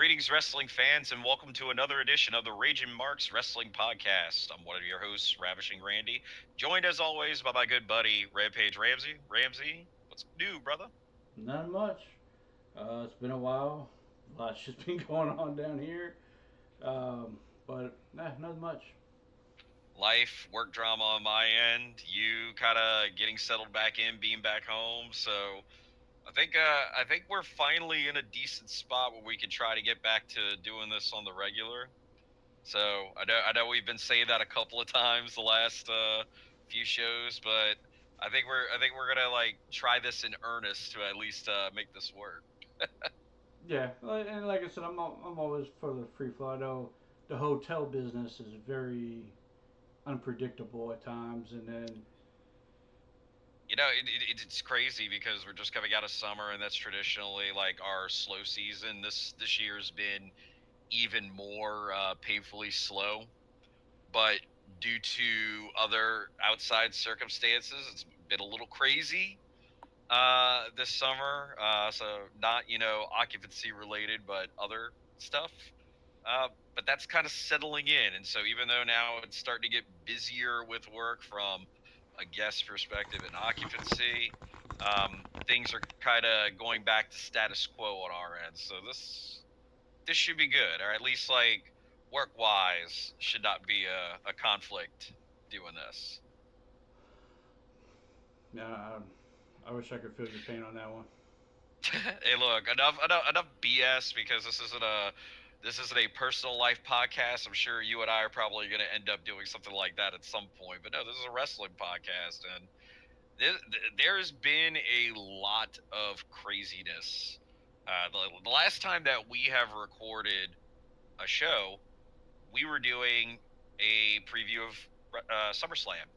Greetings, wrestling fans, and welcome to another edition of the Ragin Marks Wrestling Podcast. I'm one of your hosts, Ravishing Randy, joined as always by my good buddy, Rampage Ramsey. Ramsey, what's new, brother? Not much. It's been a while. A lot's just been going on down here. But nah, not much. Life, work drama on my end, you kind of getting settled back in, being back home. So I think we're finally in a decent spot where we can try to get back to doing this on the regular. So I know we've been saying that a couple of times the last few shows, but I think we're gonna like try this in earnest to at least make this work. Yeah, and like I said, I'm always for the free flow. I know the hotel business is very unpredictable at times, and then It's crazy because we're just coming out of summer, and that's traditionally like our slow season. This year's been even more painfully slow, but due to other outside circumstances, it's been a little crazy this summer. So not occupancy related, but other stuff. But that's kind of settling in, and so even though now it's starting to get busier with work from a guest perspective and occupancy, things are kind of going back to status quo on our end. So this should be good, or at least like work wise should not be a conflict doing this. yeah, I wish I could feel your pain on that one. Hey, look, enough BS because this isn't a personal life podcast. I'm sure you and I are probably going to end up doing something like that at some point. But no, this is a wrestling podcast, and there's been a lot of craziness. The last time that we have recorded a show, we were doing a preview of SummerSlam.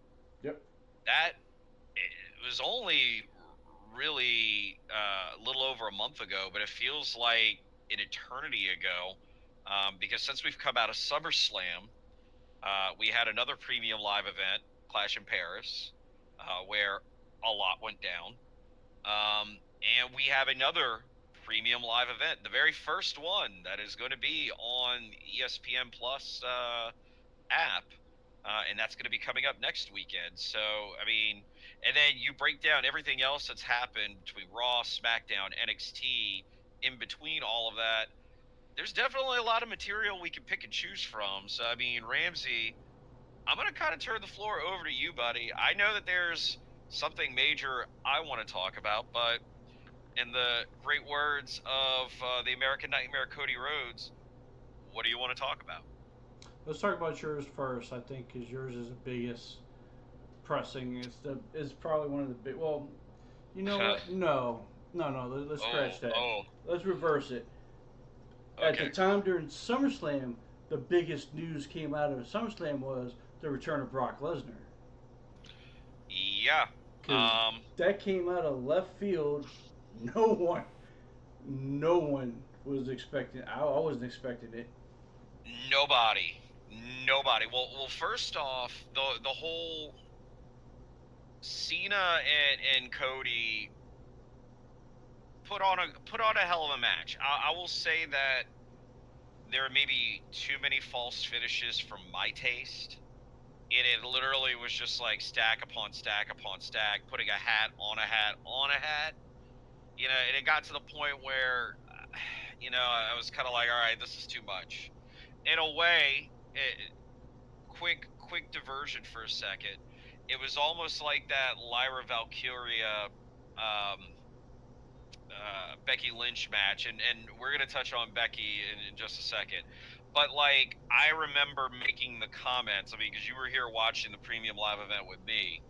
Yep. That it was only really a little over a month ago, but it feels like an eternity ago because since we've come out of SummerSlam, we had another premium live event, Clash in Paris, where a lot went down. And we have another premium live event, the very first one that is going to be on ESPN Plus app, and that's going to be coming up next weekend. So, I mean, and then you break down everything else that's happened between Raw, SmackDown, NXT, in between all of that. There's definitely a lot of material we can pick and choose from. So, I mean, Ramsey, I'm going to kind of turn the floor over to you, buddy. I know that there's something major I want to talk about, but in the great words of the American Nightmare, Cody Rhodes, what do you want to talk about? Let's talk about yours first. I think because yours is the biggest pressing. It's probably one of the big. Well, you know what? No, no, no. Let's Oh, scratch that. oh, Let's reverse it. At the okay. time during SummerSlam, the biggest news came out of SummerSlam was the return of Brock Lesnar. Yeah. Because Um, that came out of left field. No one, no one was expecting. I wasn't expecting it. nobody. Well, first off, the whole Cena and Cody put on a hell of a match. I will say that there are maybe too many false finishes for my taste. It literally was just like stack upon stack upon stack, putting a hat on a hat on a hat. And it got to the point where, I was kind of like, all right, this is too much. In a way, quick diversion for a second. It was almost like that Lyra Valkyria, Becky Lynch match, and we're gonna touch on Becky in just a second. But like, I remember making the comments. I mean, because you were here watching the premium live event with me.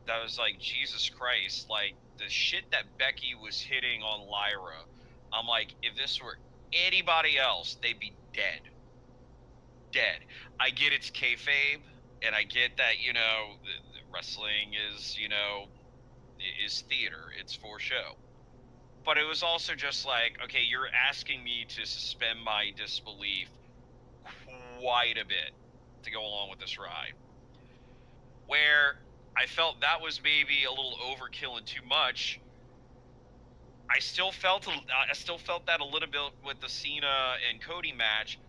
That was like, Jesus Christ, like the shit that Becky was hitting on Lyra. I'm like, if this were anybody else, they'd be dead, dead. I get it's kayfabe, and I get that the wrestling is theater. It's for show. But it was also just like, okay, you're asking me to suspend my disbelief quite a bit to go along with this ride. Where I felt that was maybe a little overkill and too much. I still felt that a little bit with the Cena and Cody match,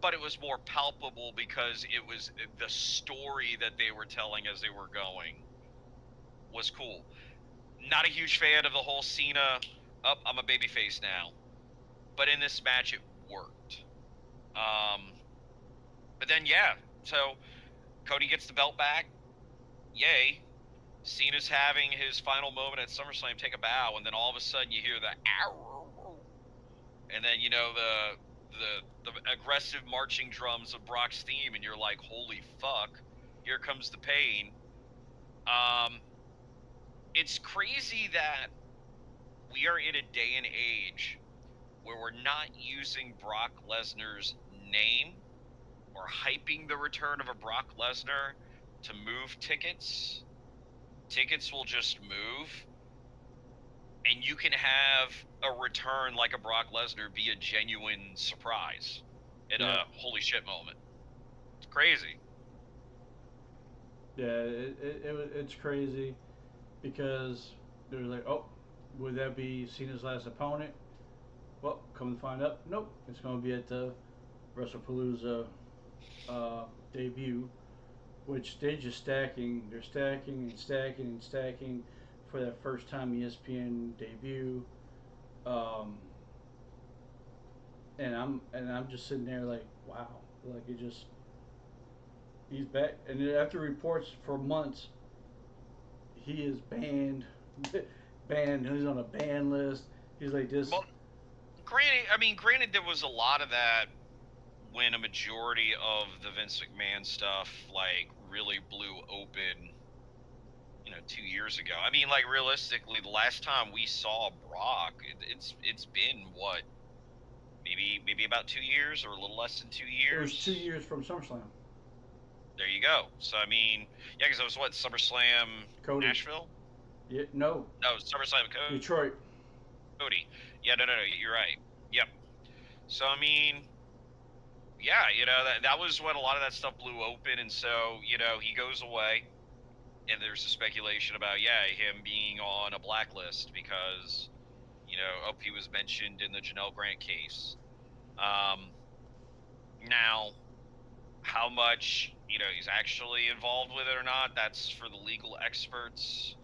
but it was more palpable because it was the story that they were telling as they were going was cool. Not a huge fan of the whole Cena up, I'm a babyface now, but in this match it worked. Um, but then yeah, so Cody gets the belt back. Yay. Cena's having his final moment at SummerSlam, take a bow, and then all of a sudden you hear the arrow, and then the aggressive marching drums of Brock's theme, and you're like, holy fuck, here comes the pain. Um, it's crazy that we are in a day and age where we're not using Brock Lesnar's name or hyping the return of a Brock Lesnar to move tickets. Tickets will just move, and you can have a return like a Brock Lesnar be a genuine surprise and Yeah, a holy shit moment. It's crazy. yeah, it's crazy because they're like, oh, would that be Cena's last opponent? Well, come to find out, nope, it's going to be at the WrestlePalooza debut, which they're just stacking. They're stacking and stacking and stacking for that first time ESPN debut. Um, and I'm just sitting there like, wow, like it just he's back. And after reports for months, he is banned, banned. He's on a ban list. He's like this. Well, granted, there was a lot of that when a majority of the Vince McMahon stuff like really blew open, 2 years ago. I mean, like realistically, the last time we saw Brock, it's been what, maybe about 2 years or a little less than two It was two years. years from SummerSlam. There you go. So I mean, yeah, because it was what, SummerSlam Cody, Nashville? yeah, no, No, SummerSlam Detroit. Cody. Yeah, no, you're right. Yep. So I mean, yeah, that was when a lot of that stuff blew open, and so he goes away, and there's a speculation about him being on a blacklist because he was mentioned in the Janelle Grant case. Um, Now, how much he's actually involved with it or not, that's for the legal experts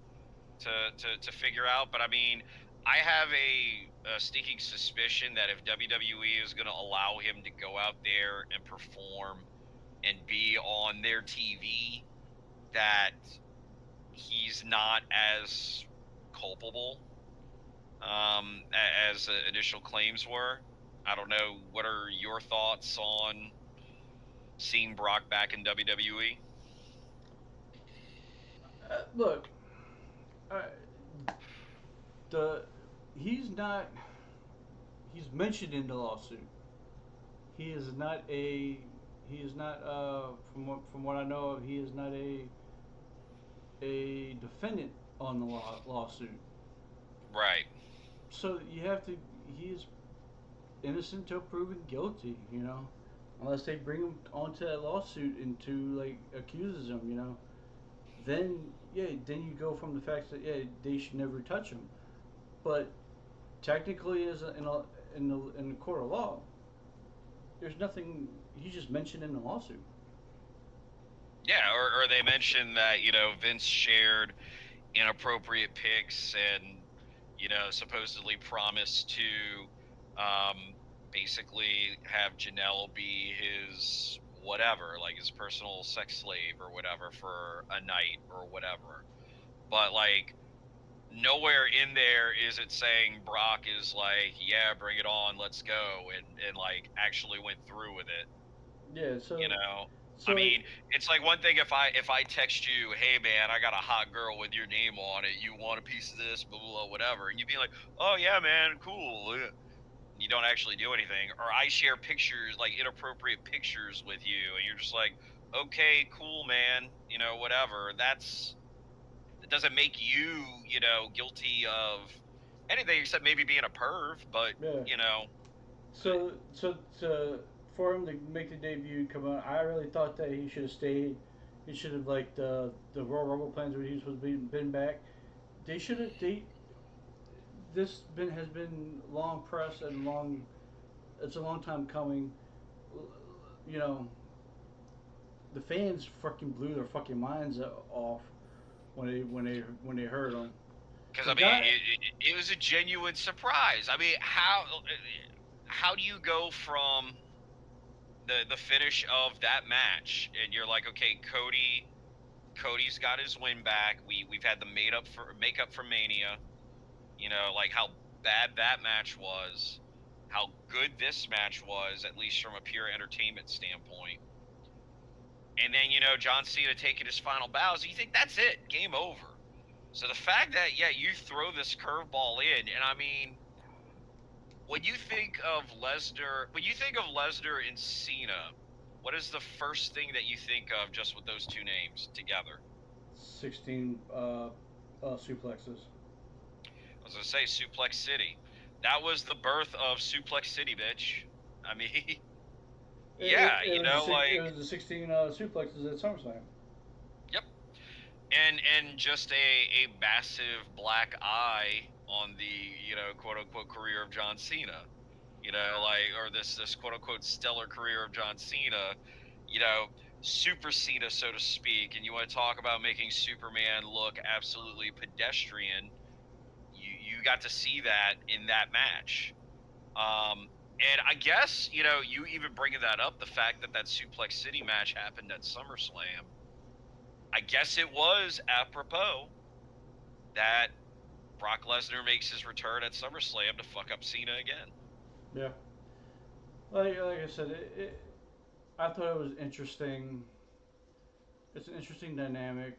to figure out. But I mean, I have a sneaking suspicion that if WWE is going to allow him to go out there and perform and be on their TV, that he's not as culpable as the initial claims were. I don't know. What are your thoughts on seeing Brock back in WWE? Look, uh, the he's not. He's mentioned in the lawsuit. He is not a. He is not. From what I know, he is not a defendant on the lawsuit. Right. So you have to. He is innocent till proven guilty. Unless they bring him onto that lawsuit and to like accuses him. Then yeah, then you go from the fact that yeah they should never touch him. But technically, as in the court of law, there's nothing. He's just mentioned in the lawsuit. Yeah, or they mentioned that Vince shared inappropriate pics and supposedly promised to basically have Janelle be his whatever, like his personal sex slave or whatever for a night or whatever. But like nowhere in there is it saying Brock is like, yeah, bring it on, let's go, and like actually went through with it. Yeah. You So know, I so mean, it's like one thing if I text you, hey man, I got a hot girl with your name on it. You want a piece of this, blah blah, blah whatever, and you'd be like, oh yeah, man, cool. Yeah. You don't actually do anything, or I share pictures, like inappropriate pictures with you, and you're just like, okay, cool, man. Whatever. It doesn't make you, guilty of anything except maybe being a perv, but yeah. you know, So for him to make the debut, come on, I really thought that he should have stayed. He should have like the Royal Rumble plans where he was supposed to be been back. They should have this been has been long press and long. It's a long time coming. You know, the fans fucking blew their fucking minds off when they heard him. Because The I mean, guy, it was a genuine surprise. I mean, how do you go from the finish of that match and you're like, okay, Cody's got his win back. We've had the makeup for Mania. You know, like how bad that match was, how good this match was, at least from a pure entertainment standpoint. And then, John Cena taking his final bows, you think that's it, game over. So the fact that, yeah, you throw this curveball in, and I mean, when you think of Lesnar and Cena, what is the first thing that you think of just with those two names together? 16 suplexes. I was gonna say Suplex City. That was the birth of Suplex City, bitch. I mean, yeah, It like, was the 16 suplexes at SummerSlam. yep. And just a massive black eye on the quote unquote career of John Cena. Like, or this quote unquote stellar career of John Cena. You know, Super Cena, so to speak. And you want to talk about making Superman look absolutely pedestrian? You got to see that in that match. And I guess you even bringing that up, the fact that that Suplex City match happened at SummerSlam. I guess it was apropos that Brock Lesnar makes his return at SummerSlam to fuck up Cena again. Yeah, like I said, I thought it was interesting. It's an interesting dynamic.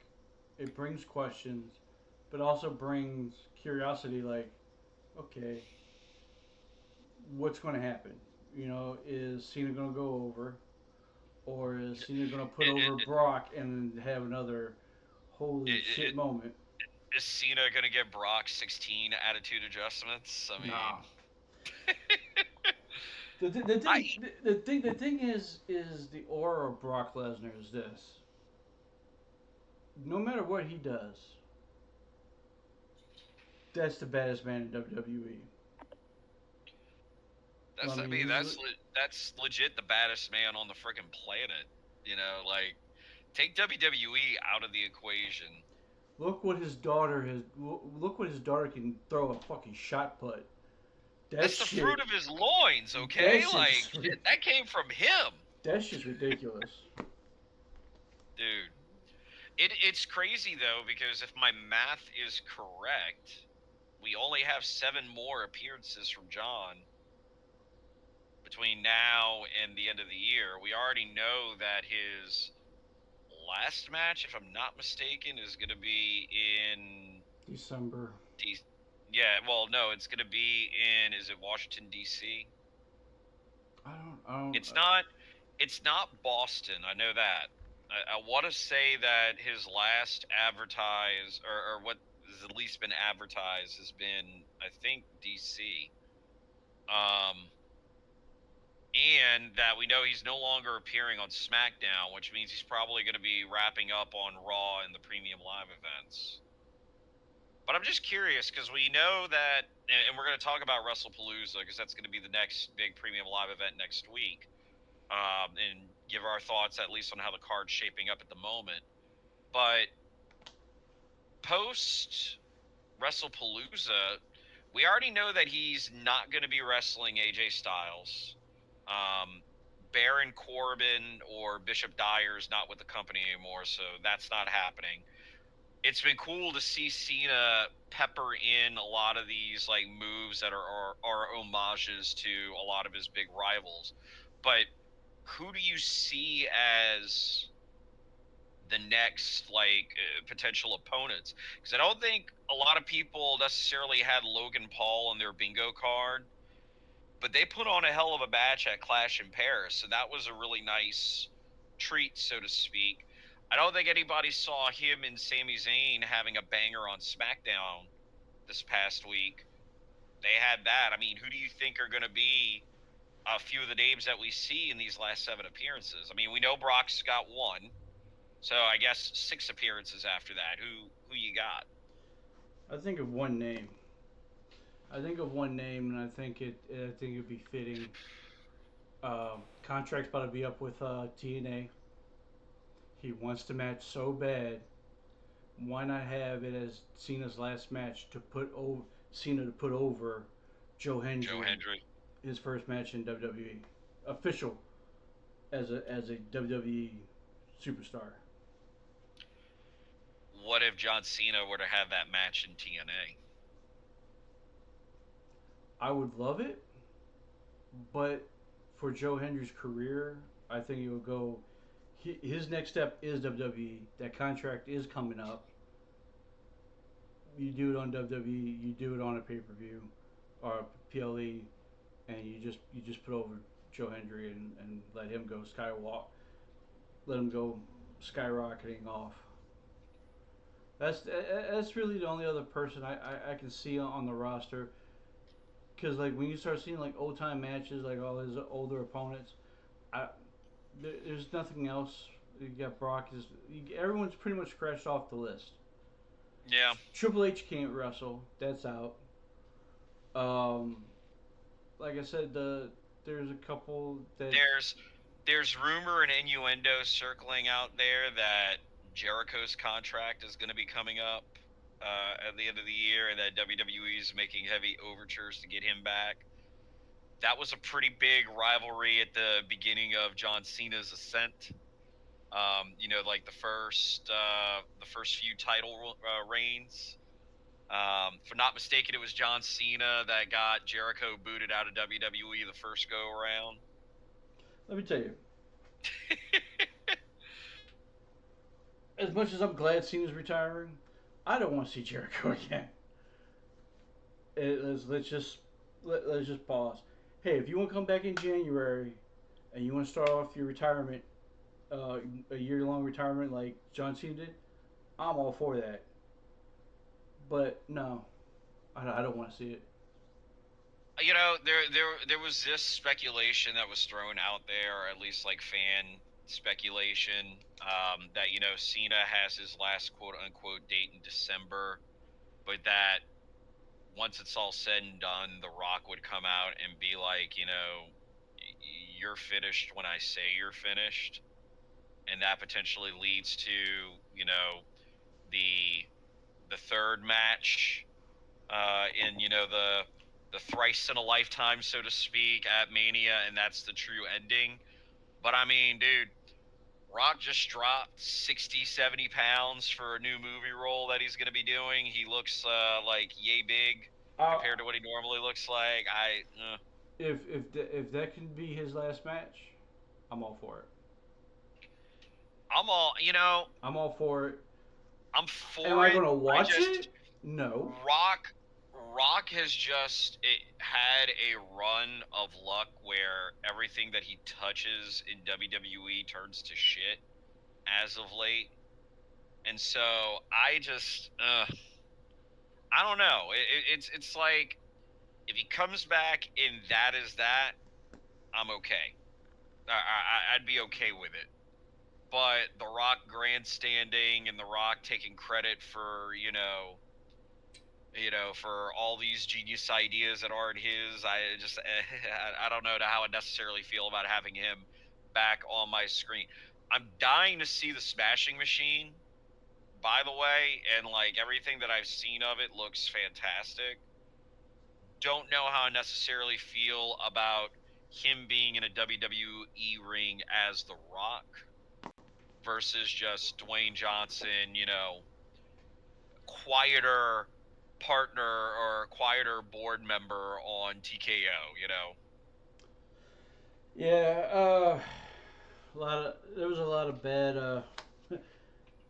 It brings questions, but also brings curiosity. Like, okay, what's going to happen? Is Cena going to go over, or is Cena going to put over It, Brock and have another holy it, shit it, moment? is Cena gonna get Brock 16 attitude adjustments? I mean, Nah. The I thing the thing is the aura of Brock Lesnar is this. No matter what he does, that's the baddest man in WWE. I that's I mean, mean he's that's legit the baddest man on the freaking planet. Like, take WWE out of the equation. look what his daughter can throw a fucking shot put. That That's the fruit shit of his loins, that okay? Like, shit's shit, that came from him, that shit's ridiculous. dude. It's crazy though, because if my math is correct, we only have 7 more appearances from John between now and the end of the year. We already know that his last match, if I'm not mistaken, is going to be in December. D. Yeah, well, no, it's going to be in. Is it Washington D.C.? I don't. It's not. It's not Boston. I know that. I want to say that his last advertise, or what has at least been advertised, has been, I think, D.C. Um, and that we know he's no longer appearing on SmackDown, which means he's probably going to be wrapping up on Raw and the premium live events. But I'm just curious because we know that, and we're going to talk about WrestlePalooza because that's going to be the next big premium live event next week, and give our thoughts at least on how the card's shaping up at the moment. But post WrestlePalooza, we already know that he's not going to be wrestling AJ Styles. Um, Baron Corbin or Bishop Dyer's not with the company anymore, so that's not happening. It's been cool to see Cena pepper in a lot of these like moves that are homages to a lot of his big rivals. But who do you see as the next potential opponents? Because I don't think a lot of people necessarily had Logan Paul on their bingo card, but they put on a hell of a match at Clash in Paris, so that was a really nice treat, so to speak. I don't think anybody saw him and Sami Zayn having a banger on SmackDown this past week. They had that. I mean, who do you think are going to be a few of the names that we see in these last 7 appearances? I mean, we know Brock's got one, so I guess 6 appearances after that. Who you got? I think of one name. I think of one name, and I think it'd be fitting. Contract's about to be up with TNA. He wants to match so bad. Why not have it as Cena's last match to put over Cena to put over Joe Joe Hendry, Hendry. his first match in WWE, official as a WWE superstar. What if John Cena were to have that match in TNA? I would love it, but for Joe Hendry's career, I think it would go. His next step is WWE. That contract is coming up. You do it on WWE. You do it on a pay per view or PLE, and you just put over Joe Hendry and let him go skywalk. Let him go skyrocketing off. That's really the only other person I can see on the roster. Because like when you start seeing like old time matches, like all his older opponents, I there's nothing else. You got Brock. Everyone's pretty much scratched off the list. Yeah, Triple H can't wrestle. That's out. Um, like I said, there's a couple that there's there's rumor and innuendo circling out there that Jericho's contract is going to be coming up at the end of the year, and that WWE is making heavy overtures to get him back. That was a pretty big rivalry at the beginning of John Cena's ascent. Like the first few title reigns. If I'm not mistaken, it was John Cena that got Jericho booted out of WWE the first go around. let me tell you. As much as I'm glad Cena's retiring, I don't want to see Jericho again. Let's just pause. Hey, if you want to come back in January and you want to start off your retirement, a year long retirement like John Cena did, I'm all for that. But no, I don't want to see it. There was this speculation that was thrown out there, or at least like fan speculation, that Cena has his last quote unquote date in December, but that once it's all said and done, The Rock would come out and be like, you're finished when I say you're finished, and that potentially leads to the the third match in the thrice in a lifetime, so to speak, at Mania, and that's the true ending. But I mean, dude, Rock just dropped 60, 70 pounds for a new movie role that he's going to be doing. He looks like yay big Uh, compared to what he normally looks like. if that can be his last match, I'm all for it. I'm all, I'm all for it. I'm Am for I it. gonna I watch just it? No. Rock has just had a run of luck where everything that he touches in WWE turns to shit as of late. And so I don't know. It's like if he comes back and that is that, I'm okay. I'd be okay with it. But The Rock grandstanding and The Rock taking credit for for all these genius ideas that aren't his, I don't know how I necessarily feel about having him back on my screen. I'm dying to see the Smashing Machine, by the way, and like everything that I've seen of it looks fantastic. Don't know how I necessarily feel about him being in a WWE ring as The Rock versus just Dwayne Johnson, quieter partner or quieter board member on TKO. Yeah. There was a lot of bad a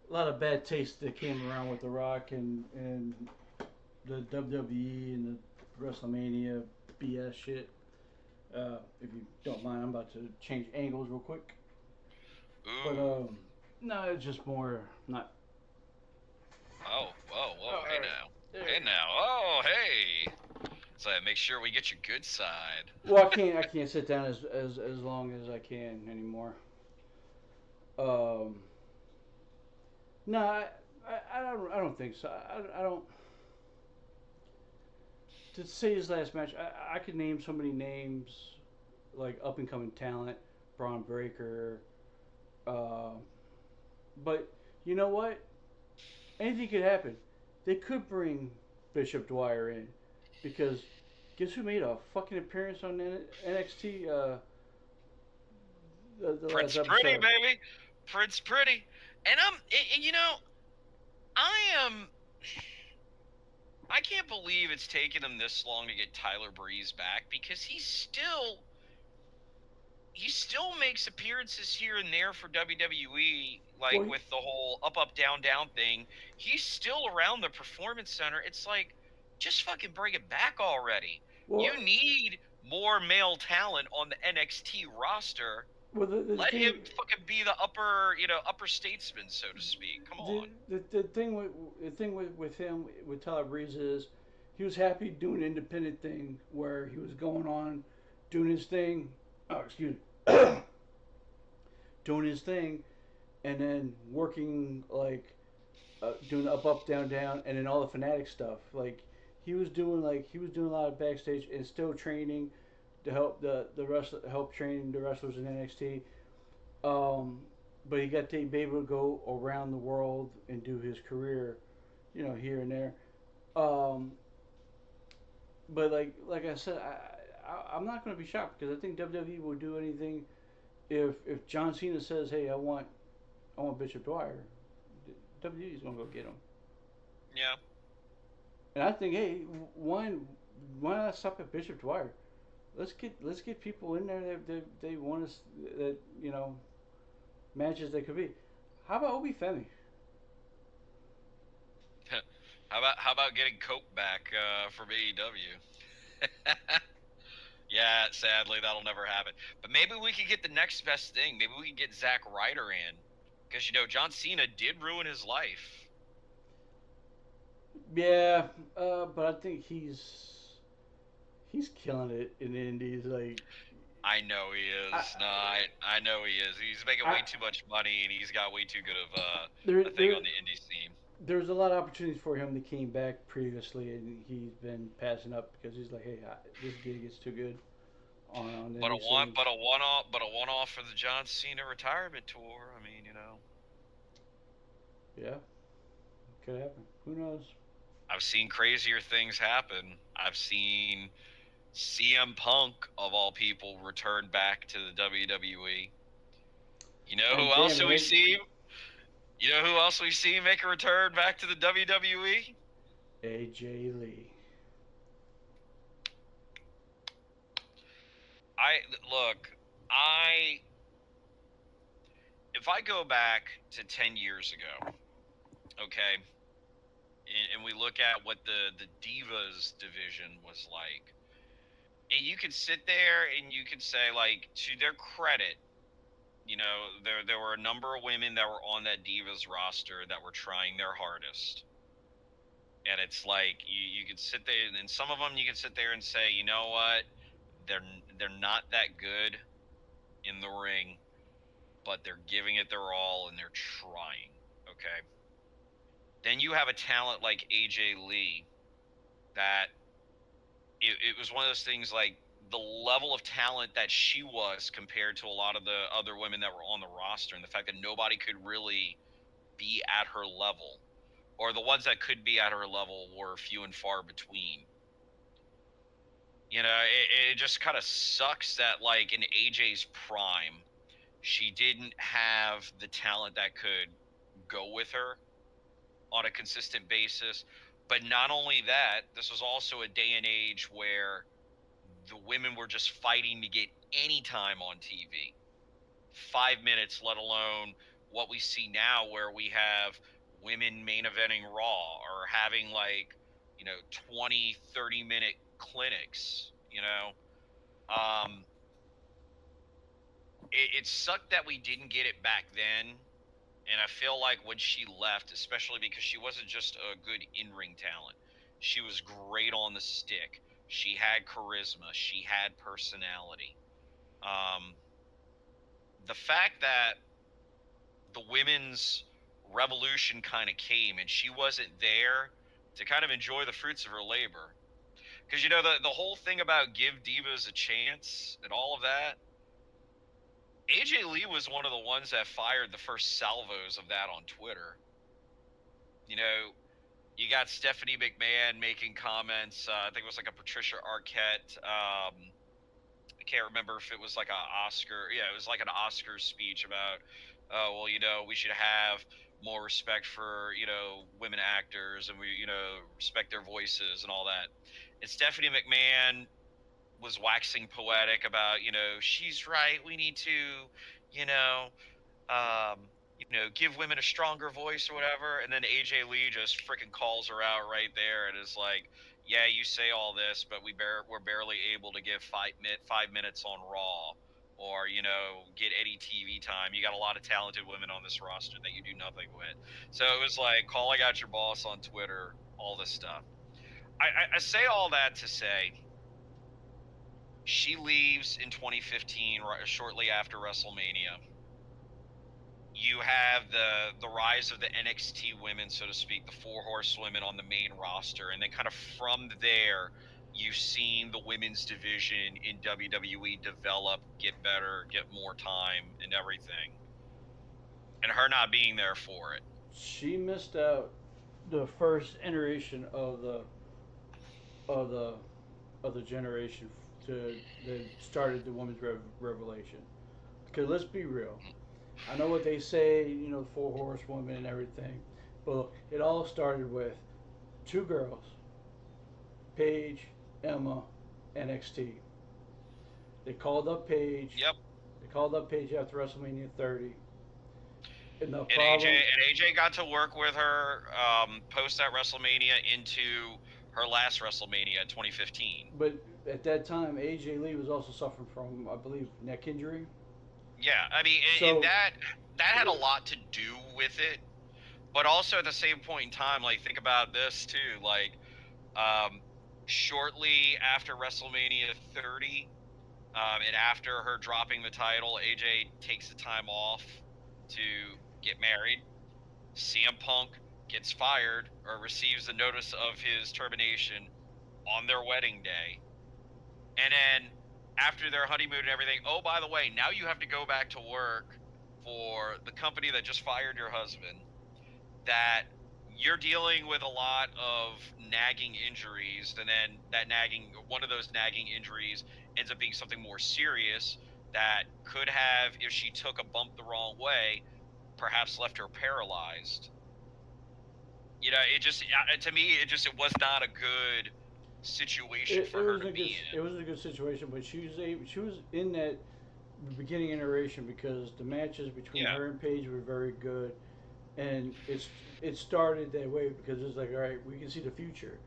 lot of bad taste that came around with The Rock and the WWE and the WrestleMania BS shit. If you don't mind, I'm about to change angles real quick. But Ooh. no, it's just more not. Oh, whoa, All whoa, hey right, now. there Hey we go. now. Oh, hey. So make sure we get your good side. Well, I can't sit down as long as I can anymore. Um, no, I don't think so. I don't. to say his last match, I could name so many names like up and coming talent, Braun Breaker. Uh, but you know what? Anything could happen. They could bring Bishop Dwyer in because guess who made a fucking appearance on NXT the last Prince Pretty, episode? baby, Prince Pretty, and you know, I am. I can't believe it's taken him this long to get Tyler Breeze back because he still makes appearances here and there for WWE, like Well, with the whole up down down thing. He's still around the Performance Center. It's like, just fucking bring it back already. well, You need more male talent on the NXT roster. well. The Let him thing, fucking be the upper statesman, so to speak. Come on. the thing with him with Tyler Breeze is he was happy doing an independent thing where he was going on doing his thing. Oh, excuse me, doing his thing, and then working like doing up down down, and then all the fanatic stuff. He was doing a lot of backstage and still training to help help train the wrestlers in NXT. Um, but he got to be able to go around the world and do his career, here and there. Um, but like I said, I'm not going to be shocked because I think WWE will do anything if John Cena says, "Hey, I want Bishop Dwyer," WWE is going to go get him. Yeah. And I think, hey, why why not stop at Bishop Dwyer? Let's get people in there that they want us that matches that could be. How about Obi Femi? How about getting Coke back from AEW? Yeah, sadly that'll never happen. But maybe we could get the next best thing. Maybe we can get Zack Ryder in, because John Cena did ruin his life. Yeah, but I think he's killing it in the Indies. I know he I, is. No, I know he is. He's making I way too much money, and he's got way too good of there a thing there on the indie scene. there's a lot of opportunities for him that came back previously, and he's been passing up because he's like, hey, this gig is too good on the But a indie one, scenes. but a one-off for the John Cena retirement tour. I mean, Yeah, could happen. Who knows? I've seen crazier things happen. I've seen CM Punk, of all people, return back to the WWE. You know who And else damn do we it, see? You know who else we see make a return back to the WWE? AJ Lee. I look, I if I go back to 10 years ago, okay, and we look at what the Divas division was like, and you could sit there and you could say, like, to their credit, there were a number of women that were on that Divas roster that were trying their hardest. And it's like you could sit there, and some of them you could sit there and say, you know what, they're they're not that good in the ring, but they're giving it their all and they're trying. Okay. Then you have a talent like AJ Lee that it was one of those things, like the level of talent that she was compared to a lot of the other women that were on the roster, and the fact that nobody could really be at her level, or the ones that could be at her level were few and far between. It just kind of sucks that, like, in AJ's prime, she didn't have the talent that could go with her on a consistent basis. But not only that, this was also a day and age where the women were just fighting to get any time on TV. 5 minutes, let alone what we see now, where we have women main eventing Raw or having, like, 20, 30-minute clinics. Um, it sucked that we didn't get it back then. And I feel like when she left, especially because she wasn't just a good in-ring talent, she was great on the stick. She had charisma. She had personality. Um, the fact that the women's revolution kind of came and she wasn't there to kind of enjoy the fruits of her labor. Because the whole thing about give divas a chance and all of that, AJ Lee was one of the ones that fired the first salvos of that on Twitter. You know, you got Stephanie McMahon making comments. I think it was like a Patricia Arquette. I can't remember if it was like an Oscar. Yeah, it was like an Oscar speech about, well, we should have more respect for women actors, and we respect their voices and all that. And Stephanie McMahon was waxing poetic about she's right. We need to you know um, give women a stronger voice or whatever. And then AJ Lee just freaking calls her out right there and is like, "Yeah, you say all this, but we're barely able to give 5 minutes on Raw, or get any TV time. You got a lot of talented women on this roster that you do nothing with." So it was like calling out your boss on Twitter, all this stuff. I say all that to say she leaves in 2015, shortly after WrestleMania. You have the rise of the NXT women, so to speak, the four horsewomen on the main roster, and then kind of from there, you've seen the women's division in WWE develop, get better, get more time, and everything. And her not being there for it. She missed out the first iteration of the of the generation to that started the women's revelation. Because let's be real, I know what they say, the four horsewomen and everything, but it all started with two girls, Paige, Emma, NXT. They called up Paige. Yep. They called up Paige after WrestleMania 30. And the And AJ problem, and AJ got to work with her post that WrestleMania into her last WrestleMania 2015. but at that time, AJ Lee was also suffering from, I believe, neck injury. Yeah, I mean, and So, that had a lot to do with it. But also at the same point in time, like, think about this too. Like, um, shortly after WrestleMania 30, and after her dropping the title, AJ takes the time off to get married. CM Punk gets fired or receives the notice of his termination on their wedding day. And then after their honeymoon and everything, oh, by the way, now you have to go back to work for the company that just fired your husband, that you're dealing with a lot of nagging injuries, and then one of those nagging injuries ends up being something more serious that could have, if she took a bump the wrong way, perhaps left her paralyzed. It just, to me, it was not a good situation it for her was to a good be it in. was a good situation, but she was in that beginning iteration because the matches between Yeah. her and Paige were very good, and it started that way because it's like, all right, we can see the future.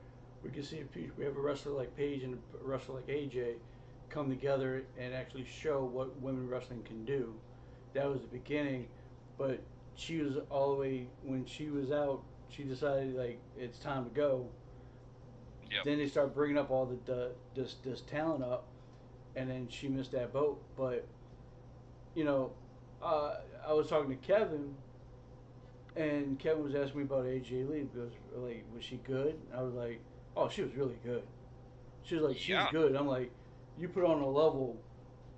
We can see the future. We have a wrestler like Paige and a wrestler like AJ come together and actually show what women wrestling can do. That was the beginning, but she was all the way when she was out. She decided like it's time to go. Yep. Then they start bringing up all this talent up, and then she missed that boat. But you know, I was talking to Kevin, and Kevin was asking me about AJ Lee because like, was she good? I was like, oh, she was really good. She was like, she's Yeah. good. I'm like, you put on a level,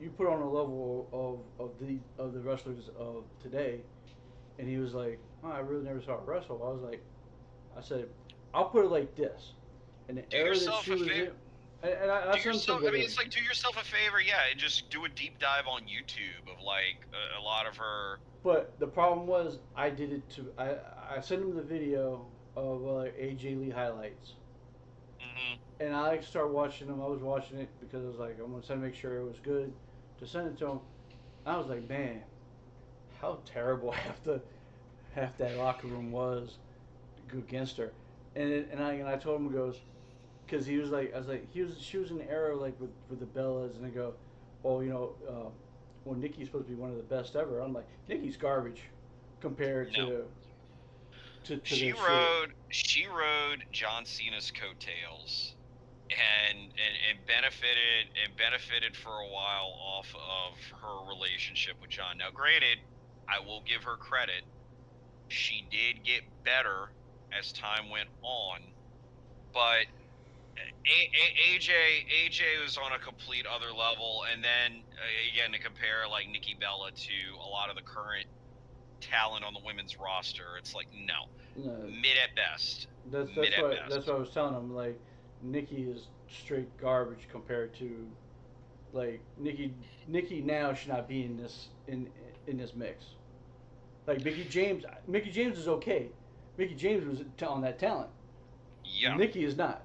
you put on a level of the wrestlers of today, and he was like, oh, I really never saw her wrestle. I was like, I said, I'll put it like this, in the Do era that yourself she a was favor. in, and I Do sent him some yourself. I mean, videos. it's like, do yourself a favor, yeah, and just do a deep dive on YouTube of like a lot of her. But the problem was, I did it to I sent him the video of AJ Lee highlights, Hmm. and I started watching them. I was watching it because I was like, I'm gonna send make sure it was good to send it to him. I was like, man, how terrible half that locker room was against her, and I told him, he goes, because he was like, I was like, she was in the era like with the Bellas, and I go, oh, well, Nikki's supposed to be one of the best ever. I'm like, Nikki's garbage compared No, to this shit. she rode John Cena's coattails, and benefited for a while off of her relationship with John. Now, granted, I will give her credit. She did get better as time went on, but AJ was on a complete other level, and then again to compare like Nikki Bella to a lot of the current talent on the women's roster, it's like no, No, mid at best, that's mid that's at what that's best. what I was telling him. Like, Nikki is straight garbage compared to, like, Nikki now should not be in this mix. Like Mickey James is okay. Mickey James was on that talent. Yeah. Nikki is not.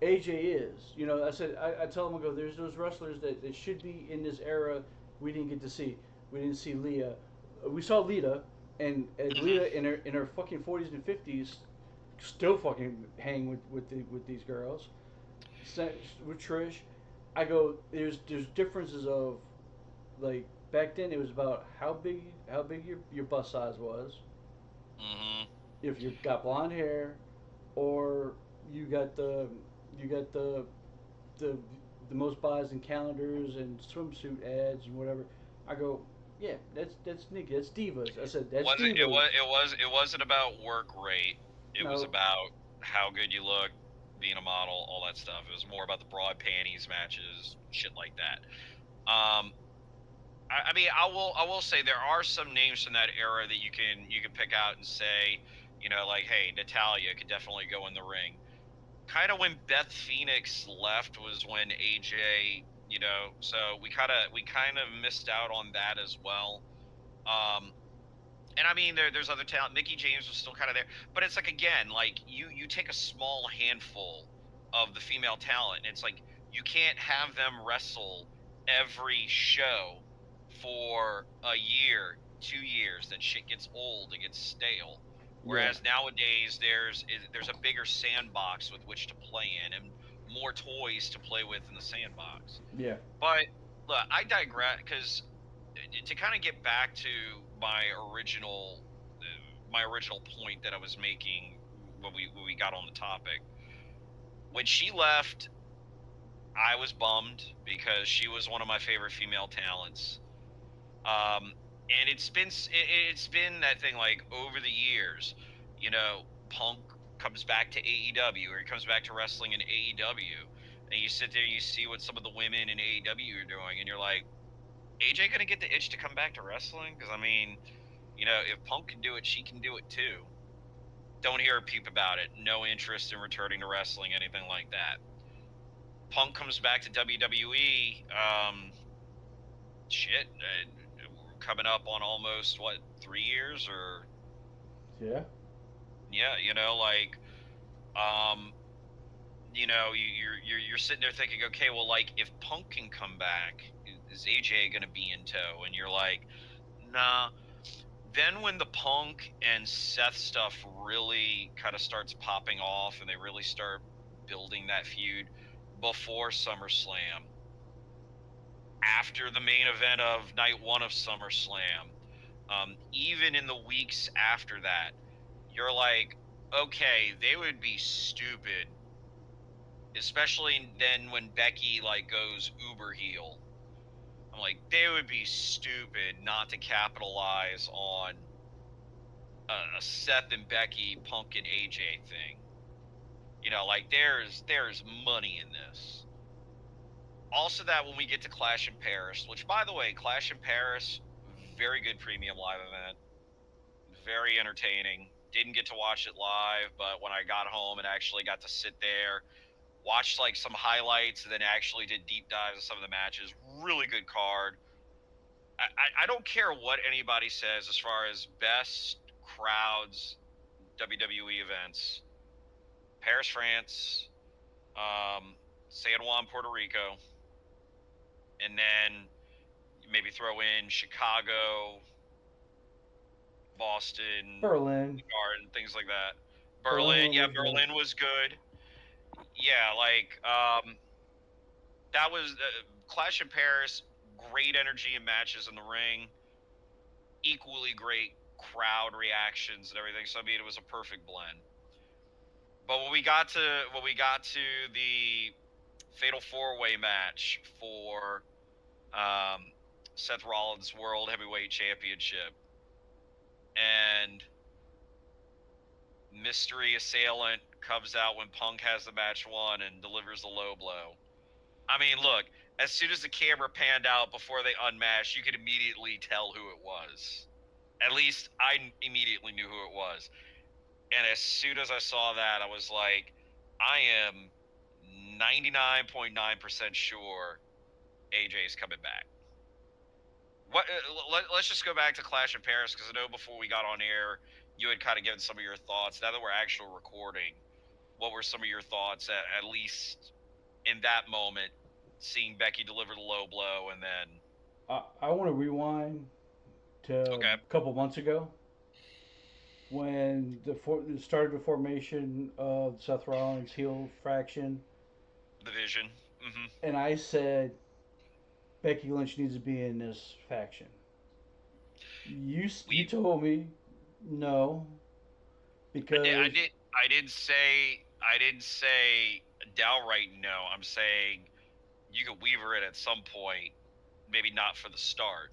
AJ is. You know, I tell him, I go, there's those wrestlers that should be in this era we didn't get to see. We didn't see Leah. We saw Lita, and Hmm. Lita in her fucking 40s and 50s still fucking hang with these girls. With Trish, I go, there's differences of, like, back then it was about how big your bust size was, Hmm. if you got blonde hair, or you got you got the the most buys in calendars and swimsuit ads and whatever. I go, yeah, that's Nikki, that's divas. I said that's Wasn't it divas. was it was it wasn't about work rate. It was No, about how good you look, being a model, all that stuff. It was more about the broad panties matches, shit like that. Um, I mean, I will say there are some names from that era that you can pick out and say, like, hey, Natalia could definitely go in the ring. Kind of when Beth Phoenix left was when AJ, so we kind of missed out on that as well. Um, and I mean, there's other talent. Mickey James was still kind of there, but it's like, again, like you take a small handful of the female talent, and it's like you can't have them wrestle every show for a year, 2 years. Then shit gets old, it gets stale. yeah, Whereas nowadays there's a bigger sandbox with which to play in, and more toys to play with in the sandbox. yeah, But look, I digress because to kind of get back to my original point that I was making when we got on the topic. When she left, I was bummed because she was one of my favorite female talents. And it's been that thing, like, over the years, Punk comes back to AEW, or he comes back to wrestling in AEW, and you sit there and you see what some of the women in AEW are doing, and you're like, AJ gonna get the itch to come back to wrestling? Because I mean, if Punk can do it, she can do it too. Don't hear a peep about it. No interest in returning to wrestling, anything like that. Punk comes back to WWE. Shit, coming up on almost what, 3 years, or yeah. yeah, like, um, you're sitting there thinking, okay, well, like, if Punk can come back, is AJ gonna be in tow? And you're like, nah. Then when the Punk and Seth stuff really kind of starts popping off, and they really start building that feud before SummerSlam, after the main event of night one of SummerSlam, even in the weeks after that, you're like, okay, they would be stupid, especially then when Becky, like, goes uber heel. I'm like, they would be stupid not to capitalize on a Seth and Becky, Punk and AJ thing. Like, there's money in this. Also, that when we get to Clash in Paris, which, by the way, Clash in Paris, very good premium live event, very entertaining. Didn't get to watch it live, but when I got home and actually got to sit there, watched like some highlights, and then actually did deep dives of some of the matches. Really good card. I don't care what anybody says as far as best crowds WWE events. Paris, France, um, San Juan, Puerto Rico, and then maybe throw in Chicago, Boston, Berlin. the Garden, things like that. Berlin, Berlin yeah, was good. Berlin was good. Yeah, like, that was Clash in Paris. Great energy and matches in the ring. Equally great crowd reactions and everything. So I mean, it was a perfect blend. But when we got to the Fatal Four Way match for um, Seth Rollins' World Heavyweight Championship, and mystery assailant comes out when Punk has the match won and delivers the low blow. I mean, look, as soon as the camera panned out before they unmasked, you could immediately tell who it was. At least I immediately knew who it was. And as soon as I saw that, I was like, I am 99.9% sure AJ's coming back. What? Let's just go back to Clash in Paris because I know before we got on air, you had kind of given some of your thoughts. Now that we're actual recording, what were some of your thoughts at least in that moment, seeing Becky deliver the low blow and then I want to rewind to a okay, couple months ago when started the formation of Seth Rollins heel faction, the Vision. Hmm. and I said Becky Lynch needs to be in this faction. You We told me no I because did I didn't say downright no. I'm saying you could weave her in at some point, maybe not for the start.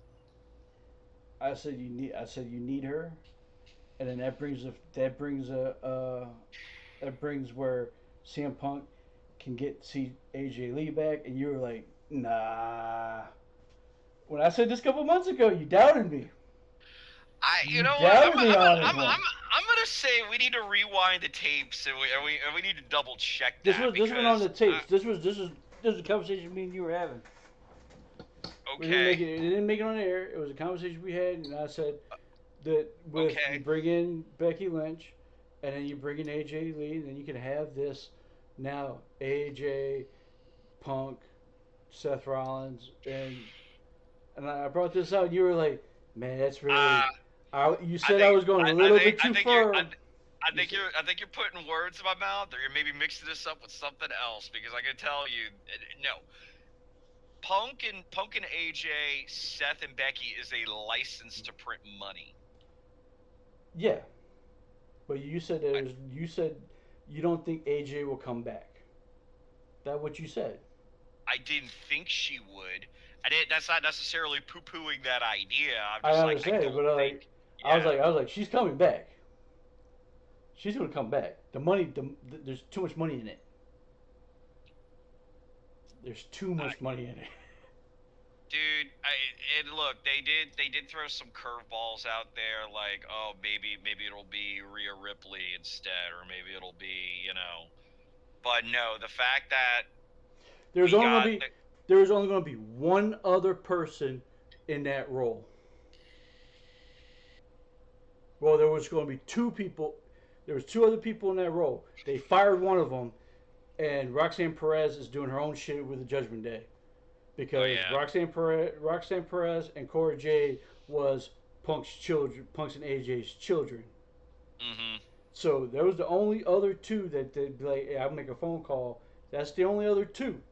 I said you need her, and then that brings where CM Punk can get see AJ Lee back, and you were like, nah. When I said this a couple months ago, you doubted me. You You know what? doubted me on this one. I'm gonna say we need to rewind the tapes and we need to double check that This went on because the tapes. This was a conversation me and you were having. We didn't make okay, it. It didn't make it on air. It was a conversation we had, and I said that with you okay, bring in Becky Lynch, and then you bring in AJ Lee, and then you can have this now AJ Punk, Seth Rollins, and I brought this out. And you were like, man, that's really. uh, You said I was going a little bit too far. You said, I think you're putting words in my mouth, or you're maybe mixing this up with something else because I can tell you, no, Punk and AJ, Seth and Becky is a license to print money. yeah, but you said you don't think AJ will come back. That what you said. I didn't think she would. I didn't. That's not necessarily poo pooing that idea. I'm I just like I understand, don't but think. I Yeah. was like, she's coming back. She's gonna come back. There's too much money in it. There's too I, much money in it. dude, and look, they did throw some curveballs out there, like oh maybe it'll be Rhea Ripley instead, or maybe it'll be But no, the fact that There's we only gonna got be there's only gonna be one other person in that role. Well, there was going to be two people. There was two other people in that role. They fired one of them, and Roxanne Perez is doing her own shit with the Judgment Day oh because yeah, Roxanne Perez and Cora Jade was Punk's and AJ's children. mm-hmm, So there was the only other two that they'd be like, hey, I'll make a phone call. That's the only other two.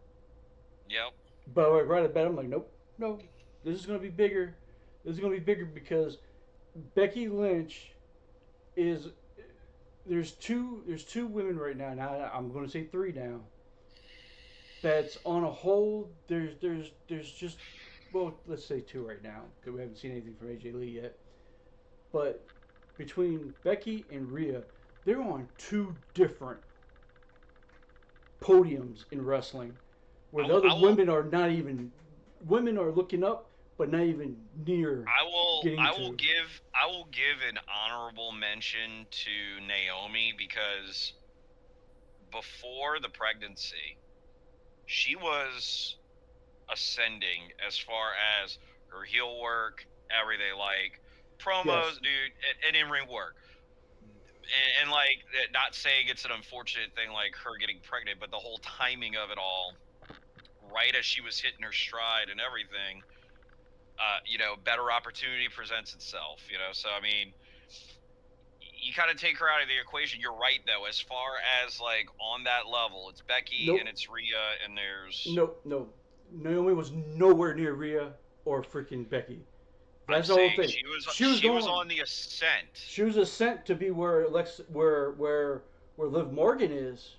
yep. But right at bat, I'm like, nope, no, this is gonna be bigger. This is gonna be bigger because Becky Lynch is there's two women right now. Now I'm going to say three now. That's on a whole. There's just well, let's say two right now because we haven't seen anything from AJ Lee yet. But between Becky and Rhea, they're on two different podiums in wrestling, where the other women are not even women are looking up, but not even near getting to. I will give an honorable mention to Naomi because before the pregnancy, she was ascending as far as her heel work, everything like Yes. promos, dude, and in ring work. And like not saying it's an unfortunate thing like her getting pregnant, but the whole timing of it all, right as she was hitting her stride and everything, better opportunity presents itself, So I mean, you kind of take her out of the equation. You're right though, as far as like on that level, it's Becky and Nope. it's Rhea and there's Nope. No. Naomi was nowhere near Rhea or freaking Becky. I'm That's the whole saying thing. She was she was going. on the ascent. She was sent to be where where Liv Morgan is,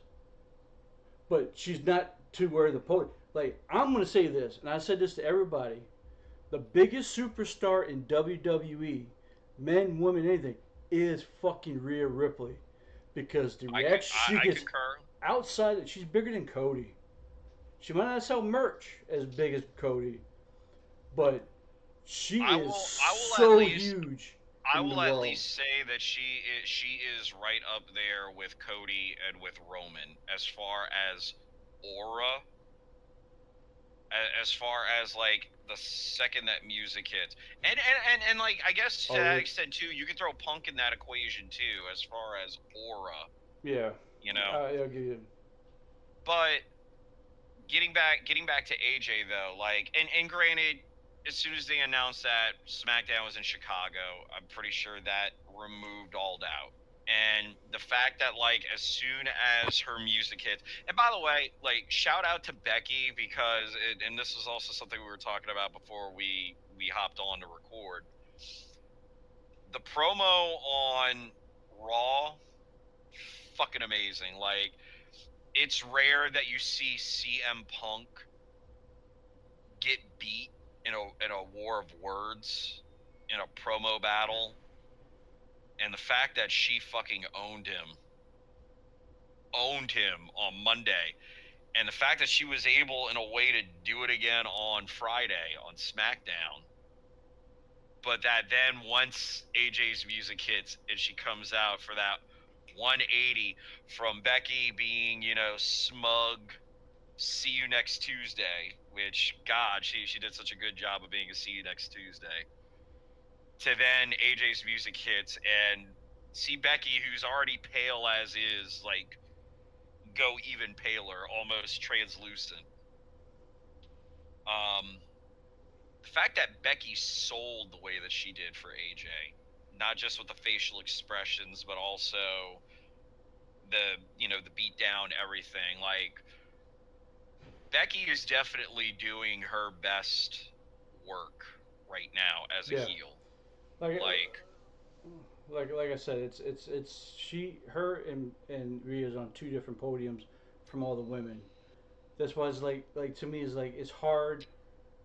but she's not to where the podium. Like I'm gonna say this, and I said this to everybody: the biggest superstar in WWE, men, women, anything, is fucking Rhea Ripley. because the I could reaction she I gets concur. outside, she's bigger than Cody. She might not sell merch as big as Cody, but she is I will at so least huge I in the will at world. least say that she is right up there with Cody and with Roman as far as aura, as far as like the second that music hits, and like I guess to Oh, that it, extent too, you can throw Punk in that equation too, as far as aura, yeah. you know. I'll give you. But getting back to AJ though, like and granted, as soon as they announced that SmackDown was in Chicago, I'm pretty sure that removed all doubt. And the fact that like as soon as her music hits, and by the way, like shout out to Becky because and this was also something we were talking about before we hopped on to record. The promo on Raw, fucking amazing. Like it's rare that you see CM Punk get beat in a war of words in a promo battle, and the fact that she fucking owned him on Monday, and the fact that she was able in a way to do it again on Friday on SmackDown, but that then once AJ's music hits and she comes out for that 180 from Becky being, you know, smug, see you next Tuesday, which God, she did such a good job of being a see you next Tuesday, to then AJ's music hits and see Becky, who's already pale as is, like go even paler, almost translucent. Um, the fact that Becky sold the way that she did for AJ, not just with the facial expressions, but also the the beat down everything. Like Becky is definitely doing her best work right now as a Yeah. heel. Like Like like I said, it's she her and Rhea's on two different podiums from all the women. That's why it's like to me is like it's hard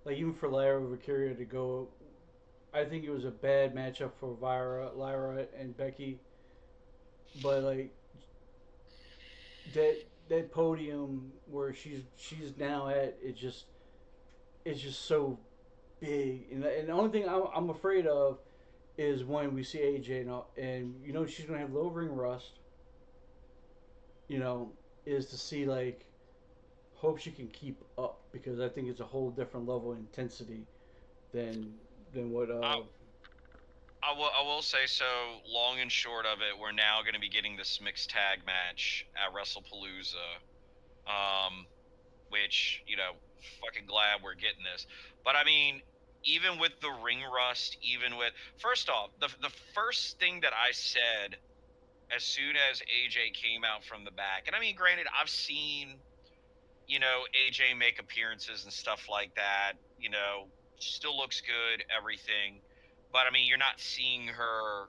like even for Lyra Valkyria to go. I think it was a bad matchup for Lyra and Becky, but like that that podium where she's now at, it's just so big, and the only thing I'm afraid of is when we see AJ and you know she's gonna have low ring rust, you know, is to see like hope she can keep up because I think it's a whole different level of intensity than than what I, I will say so. Long and short of it, we're now going to be getting this mixed tag match at WrestlePalooza. Um, which fucking glad we're getting this. But I mean, even with the ring rust, even with first off, the first thing that I said as soon as AJ came out from the back, and I mean, granted, I've seen AJ make appearances and stuff like that. Still looks good, everything. But I mean, you're not seeing her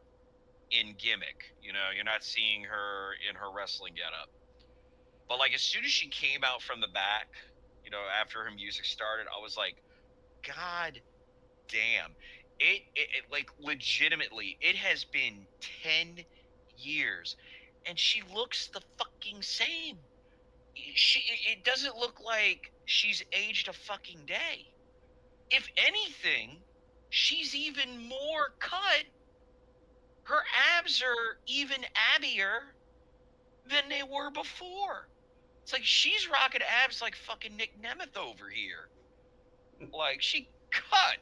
in gimmick. You're not seeing her in her wrestling getup. But like as soon as she came out from the back, after her music started, I was like, God damn. It like legitimately, it has been 10 years and she looks the fucking same. It doesn't look like she's aged a fucking day. If anything, she's even more cut. Her abs are even abbier than they were before. It's like she's rocking abs like fucking Nick Nemeth over here. Like she cut.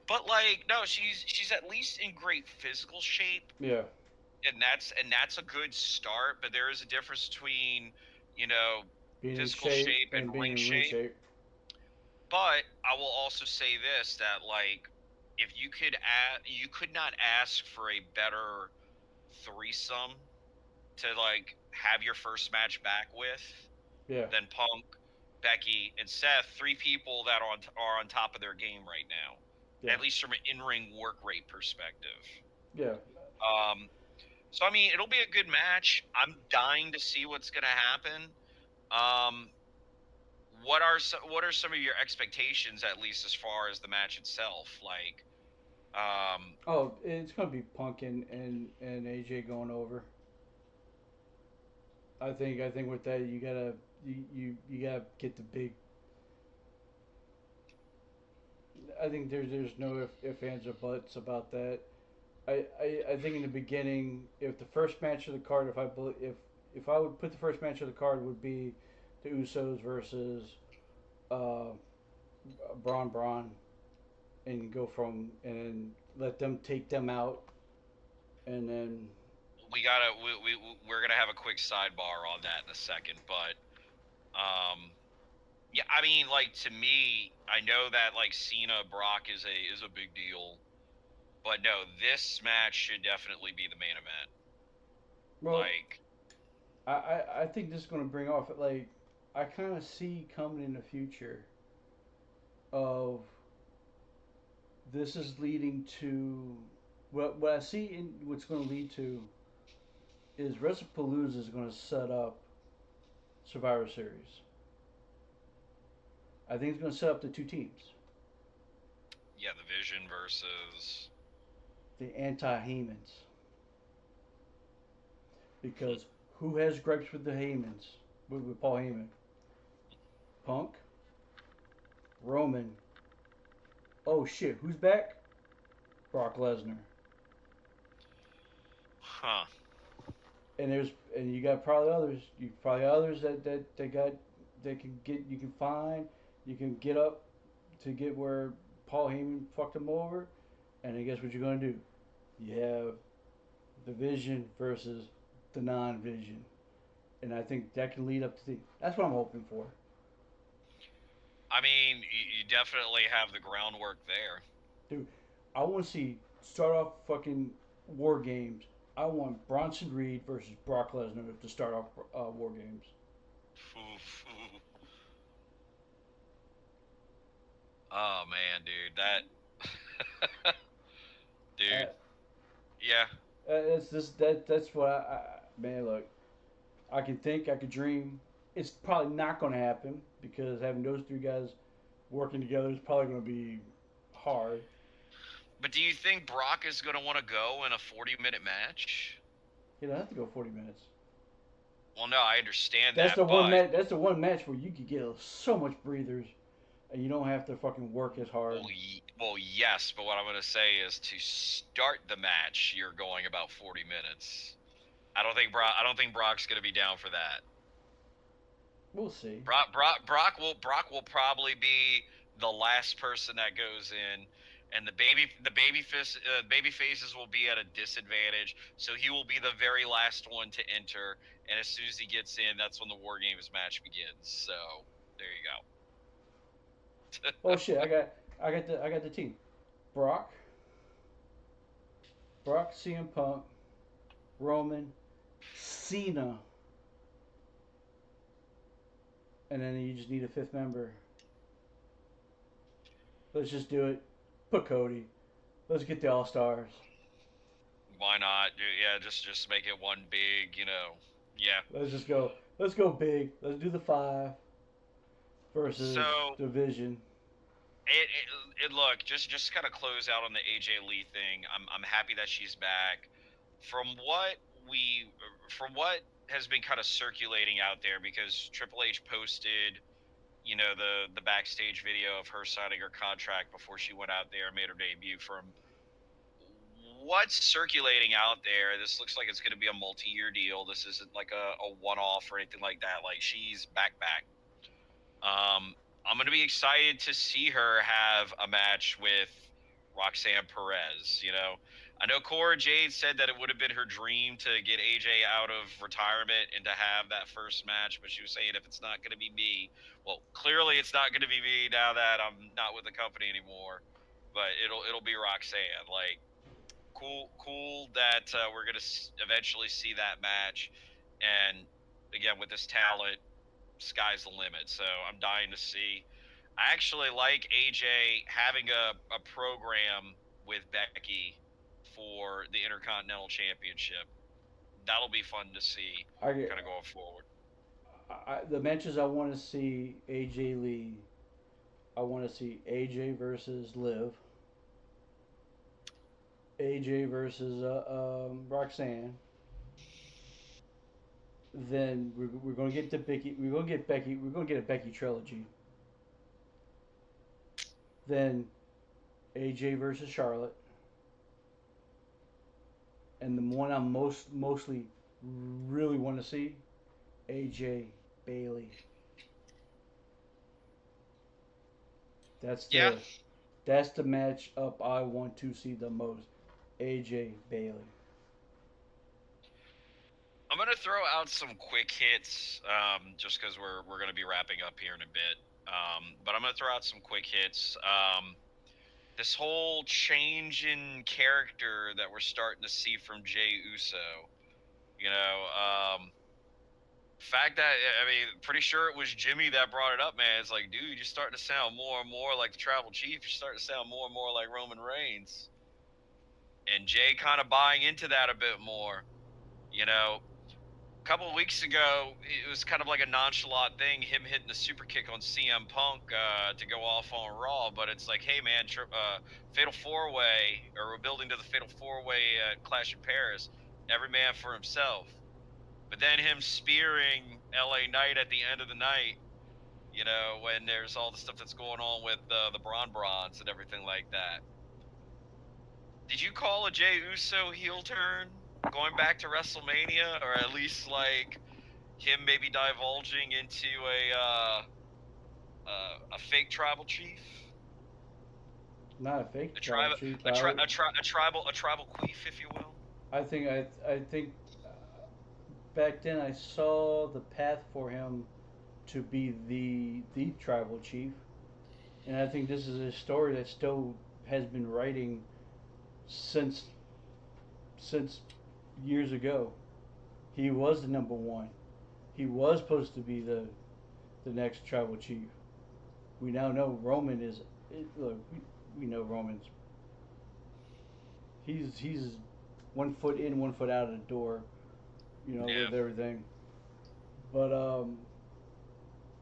But like no, she's at least in great physical shape, yeah, and that's a good start, but there is a difference between, you know, being in physical shape shape and and being ring in ring shape. shape. But I will also say this, that like if you could not ask for a better threesome to like have your first match back with Yeah, than Punk, Becky, and Seth, three people that are on top of their game right now, yeah, at least from an in-ring work rate perspective. yeah. Um, so I mean, it'll be a good match. I'm dying to see what's going to happen. Um, what are some of your expectations, at least as far as the match itself? Like, um, Oh, it's gonna be Punk and AJ going over. I think with that you gotta get the big. I think there's no if ands or buts about that. I think in the beginning, if the first match of the card, if I would put the first match of the card would be the Usos versus uh, Braun, and go from and let them take them out, and then We gotta we're gonna have a quick sidebar on that in a second, but yeah, I mean, like to me, I know that like Cena Brock is a big deal, but no, this match should definitely be the main event. well, Like, I think this is going to bring off like I kind of see coming in the future of this is leading to what I see in what's going to lead to is WrestlePalooza is going to set up Survivor Series. I think it's going to set up the two teams, yeah, the Vision versus. the anti-Heymans, Hmm, because who has gripes with the Heymans with Paul Heyman? Punk, Roman. Oh shit, who's back? Brock Lesnar. huh. And you got probably others. You probably others that got that can get you can find you can get up to get where Paul Heyman fucked him over, and then guess what you're gonna do? You have the Vision versus the non-Vision, and I think that can lead up to the. That's what I'm hoping for, I mean, you definitely have the groundwork there. dude. I want to see start off fucking War Games. I want Bronson Reed versus Brock Lesnar to start off War Games. Oof, oof. Oh man, dude, that Uh, dude, yeah. that's what man look. I can think, I could dream. It's probably not going to happen because having those three guys working together is probably going to be hard. But do you think Brock is going to want to go in a 40-minute match? You don't have to go 40 minutes. Well, no, I understand That's that, the one but match. That's the one match where you could get so much breathers, and you don't have to fucking work as hard. well, yes. But what I'm going to say is to start the match, you're going about 40 minutes. I don't think Brock's going to be down for that. We'll see. Brock will probably be the last person that goes in, and baby faces will be at a disadvantage. So he will be the very last one to enter, and as soon as he gets in, that's when the War Games match begins. So there you Oh go. shit! I got the team. Brock, CM Punk, Roman, Cena, and then you just need a fifth member. Let's just do it. Put Cody. Let's get the All Stars. Why not? Yeah, just make it one big. Yeah. Let's just go. Let's go big. Let's do the five versus So division. it look just kind of close out on the AJ Lee thing. I'm happy that she's back. From what we from what has been kind of circulating out there, because Triple H posted, the backstage video of her signing her contract before she went out there and made her debut. From what's circulating out there, this looks like it's going to be a multi-year deal. This isn't like a one-off or anything like that. Like, she's back. I'm going to be excited to see her have a match with Roxanne Perez. I know Cora Jade said that it would have been her dream to get AJ out of retirement and to have that first match, but she was saying if it's not going to be me, well, clearly it's not going to be me now that I'm not with the company anymore. But it'll be Roxanne. Like, cool that we're going to eventually see that match, and again with this talent, sky's the limit. So I'm dying to see. I actually like AJ having a program with Becky for the Intercontinental Championship. That'll be fun to see I, kind of going forward. the matches I want to see AJ Lee. I want to see AJ versus Liv. AJ versus Roxanne. Then we're going to get to Becky. We're going to get Becky. We're going to get a Becky trilogy. Then AJ versus Charlotte, and the one I'm mostly really want to see, AJ Bailey. That's Yeah, the that's the match up I want to see the most. AJ Bailey. I'm gonna throw out some quick hits, just because we're gonna be wrapping up here in a bit. But I'm gonna throw out some quick hits. This whole change in character that we're starting to see from Jay Uso. You know, fact that I mean, pretty sure it was Jimmy that brought it up, man. It's like, dude, you're starting to sound more and more like the Tribal Chief. You're starting to sound more and more like Roman Reigns. And Jay kind of buying into that a bit more. You know, a couple of weeks ago, it was kind of like a nonchalant thing, him hitting a super kick on CM Punk to go off on Raw. But it's like, hey, man, Fatal Four Way, or we're building to the Fatal Four Way at Clash in Paris. Every man for himself. But then him spearing LA Knight at the end of the night, when there's all the stuff that's going on with the Bronze and everything like that. Did you call a Jey Uso heel turn going back to WrestleMania, or at least like him maybe divulging into a fake tribal chief, Not a fake a tribal tribe, chief, a, but tri- a, tri- a tribal queef, if you will? I think back then I saw the path for him to be the tribal chief, and I think this is a story that still has been writing since since years ago. He was the number one. He was supposed to be the next tribal chief. We now know Roman is. Look, we know Roman's. He's 1 foot in, 1 foot out of the door. Yeah. With everything. But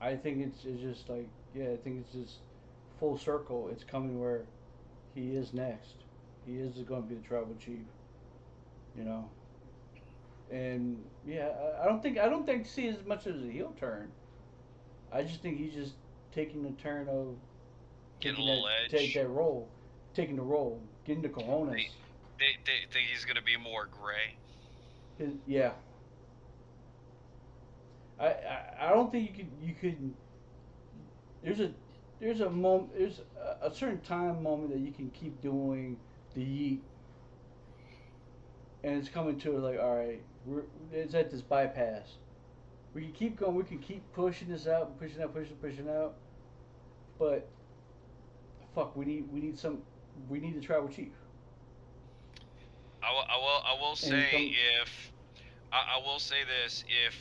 I think it's just like, yeah, I think it's just full circle. It's coming where he is next. He is going to be the tribal chief. You know, and yeah, I don't think see as much as a heel turn. I just think he's just taking the turn of Getting a taking that little take edge. that role, taking the role, getting the cojones. They think he's gonna be more gray. Yeah, I don't think you could. There's a there's a moment there's a certain time moment that you can keep doing the yeet, and it's coming to like, all right, it's at this bypass. We can keep going. We can keep pushing this out, and pushing out, pushing out. But fuck, we need the tribal chief, I will and he's say coming. if I will say this: if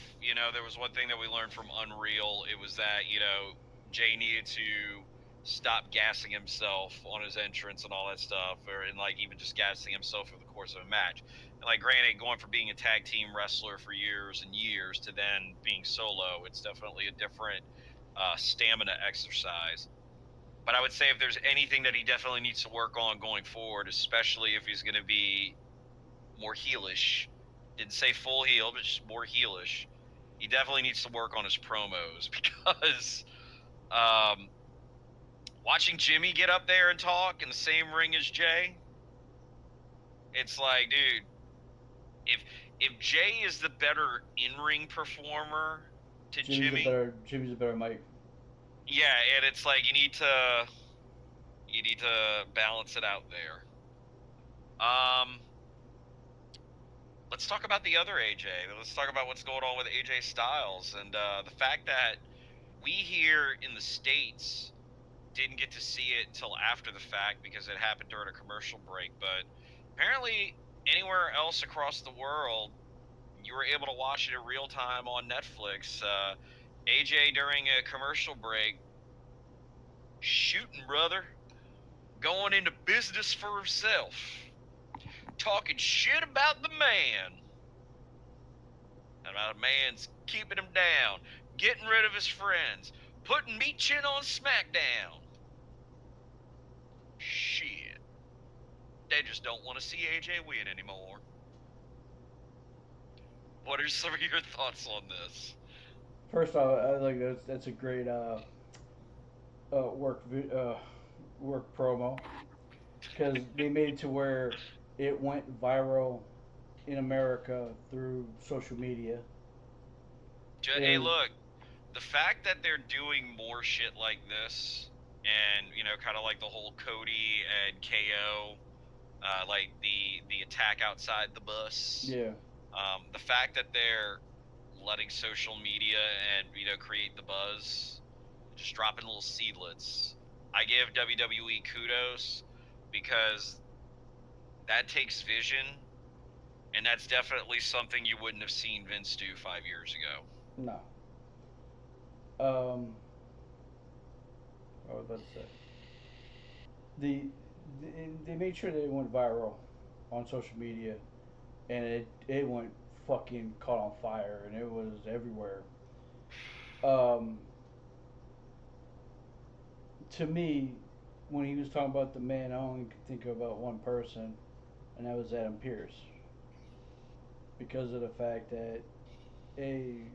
there was one thing that we learned from Unreal, it was that Jay needed to stop gassing himself on his entrance and all that stuff, and like even just gassing himself over the course of a match. And like, granted, going from being a tag team wrestler for years and years to then being solo, it's definitely a different stamina exercise. But I would say if there's anything that he definitely needs to work on going forward, especially if he's going to be more heelish. Didn't say full heel, but just more heelish. He definitely needs to work on his promos because um, watching Jimmy get up there and talk in the same ring as Jay, it's like, dude, if Jay is the better in-ring performer to Jimmy, Jimmy's a better Mike. yeah, and it's like you need to balance it out there. Um, let's talk about the other AJ. Let's talk about what's going on with AJ Styles and the fact that we here in the States didn't get to see it until after the fact because it happened during a commercial break. But apparently, anywhere else across the world, you were able to watch it in real time on Netflix. AJ during a commercial break, shooting brother, going into business for himself, talking shit about the man, and about a man's keeping him down, getting rid of his friends, putting Meat Chin on SmackDown. Shit. They just don't want to see AJ win anymore. What are some of your thoughts on this? First off, I think that's a great uh, work work promo because they made it to where it went viral in America through social media. Hey, Is look, the fact that they're doing more shit like this, and kind of like the whole Cody and KO, like the attack outside the bus. yeah, The fact that they're letting social media and create the buzz, just dropping little seedlets. I give WWE kudos because that takes vision, and that's definitely something you wouldn't have seen Vince do 5 years ago. no. Um, I was about to say the, they made sure that it went viral on social media, and it went fucking caught on fire, and it was everywhere. Um, to me, when he was talking about the man, I only could think about one person, and that was Adam Pierce, because of the fact that a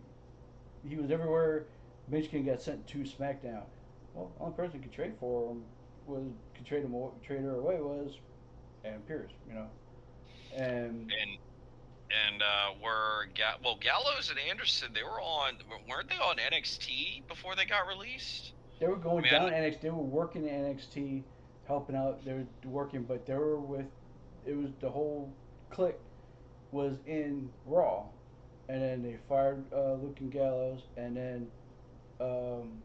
he was everywhere. Michigan got sent to SmackDown. Well, the only person who could trade for him was could trade her away was Adam Pierce, you know, and And Gallows and Anderson, they were on, weren't they on NXT before they got released? they were I going mean, down NXT. They were working in NXT, helping out. They were working, but they were with. It was the whole clique was in Raw, and then they fired Luke and Gallows, um,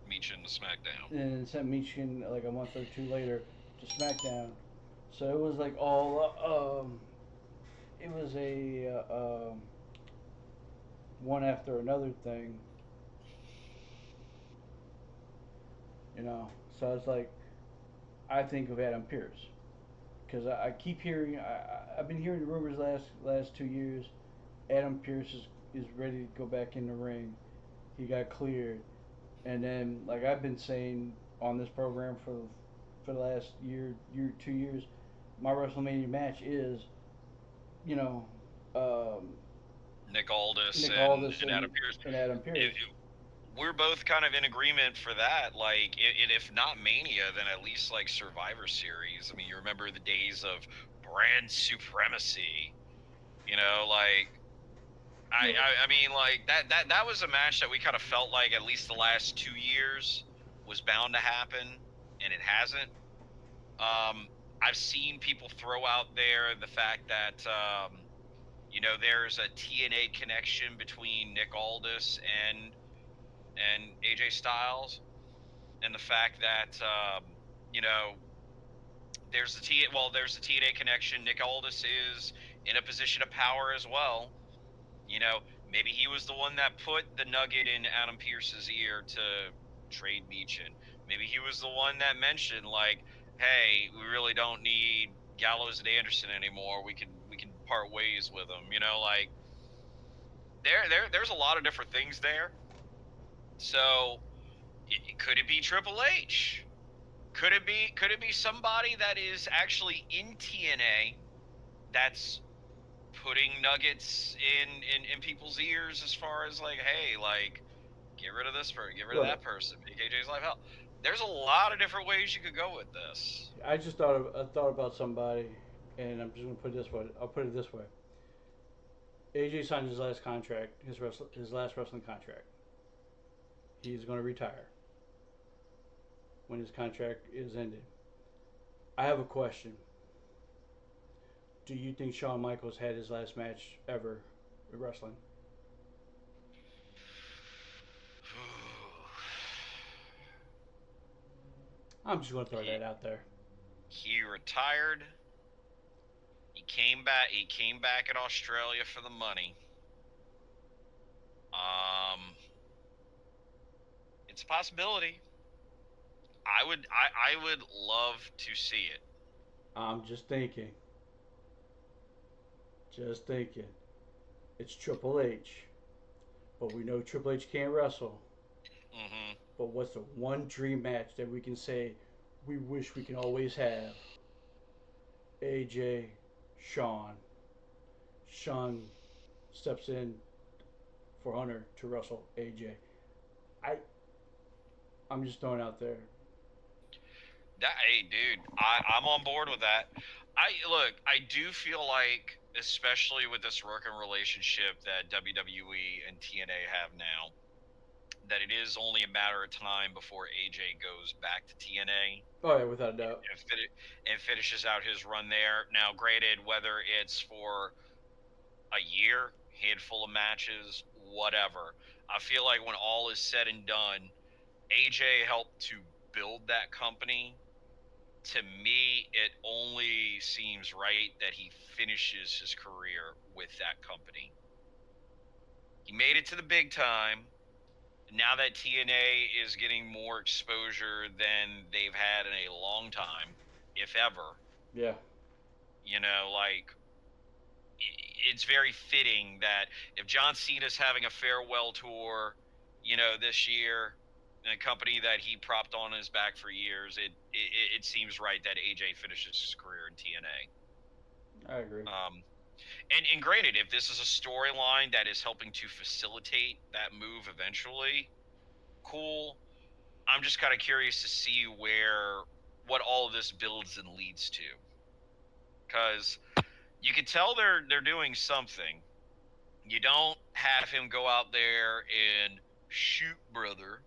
Meech into SmackDown. and then sent Michin like a month or two later to SmackDown. So it was like all it was a one after another thing, you know. So it's like I think of Adam Pierce because I keep hearing I've been hearing the rumors last 2 years. Adam Pierce is ready to go back in the ring. He got cleared, and then like I've been saying on this program for the last year 2 years, my WrestleMania match is you know um, Nick Aldis Nick and, Aldis and Adam Pierce. and Adam It, Pierce. we're both kind of in agreement for that. Like, if not Mania, then at least like Survivor Series. I mean, you remember the days of brand supremacy. Like I mean, like that was a match that we kind of felt like at least the last 2 years was bound to happen, and it hasn't. I've seen people throw out there the fact that there's a TNA connection between Nick Aldis and AJ Styles, and the fact that you know there's a TNA connection. Nick Aldis is in a position of power as well. Maybe he was the one that put the nugget in Adam Pierce's ear to trade Meechin. Maybe he was the one that mentioned like, "Hey, we really don't need Gallows and Anderson anymore. We can part ways with them." Like there's a lot of different things there. So could it be Triple H? Could it be somebody that is actually in TNA that's putting nuggets in people's ears as far as like, hey, like get rid of this person, get rid of Look, that person, make AJ's life hell. There's a lot of different ways you could go with this. I just I thought about somebody, and I'm just gonna put it this way. I'll put it this way. AJ signed his last contract, his last wrestling contract. He's going to retire when his contract is ended. I have a question. Do you think Shawn Michaels had his last match ever in wrestling? I'm just going to throw he that out there. he retired. He came back. He came back in Australia for the money. Um, it's a possibility. I would love to see it. I'm just thinking. Just thinking. It's Triple H. But we know Triple H can't wrestle. Hmm. But what's the one dream match that we can say we wish we can always have? AJ, Shawn. Shawn steps in for Hunter to wrestle AJ. I I'm just throwing out there. That hey, dude, I'm on board with that. I look, I do feel like, especially with this working relationship that WWE and TNA have now, that it is only a matter of time before AJ goes back to TNA Oh yeah, without a doubt. and, and finishes out his run there. Now, granted, whether it's for a year, handful of matches, whatever, I feel like when all is said and done, AJ helped to build that company. To me, it only seems right that he finishes his career with that company. He made it to the big time. Now that TNA is getting more exposure than they've had in a long time, if ever, Yeah. like it's very fitting that if John Cena's having a farewell tour, this year, in a company that he propped on his back for years, it seems right that AJ finishes his career in TNA. I agree. Um, and granted, if this is a storyline that is helping to facilitate that move eventually, cool. I'm just kind of curious to see what all of this builds and leads to, because you can tell they're doing something. You don't have him go out there and shoot brother,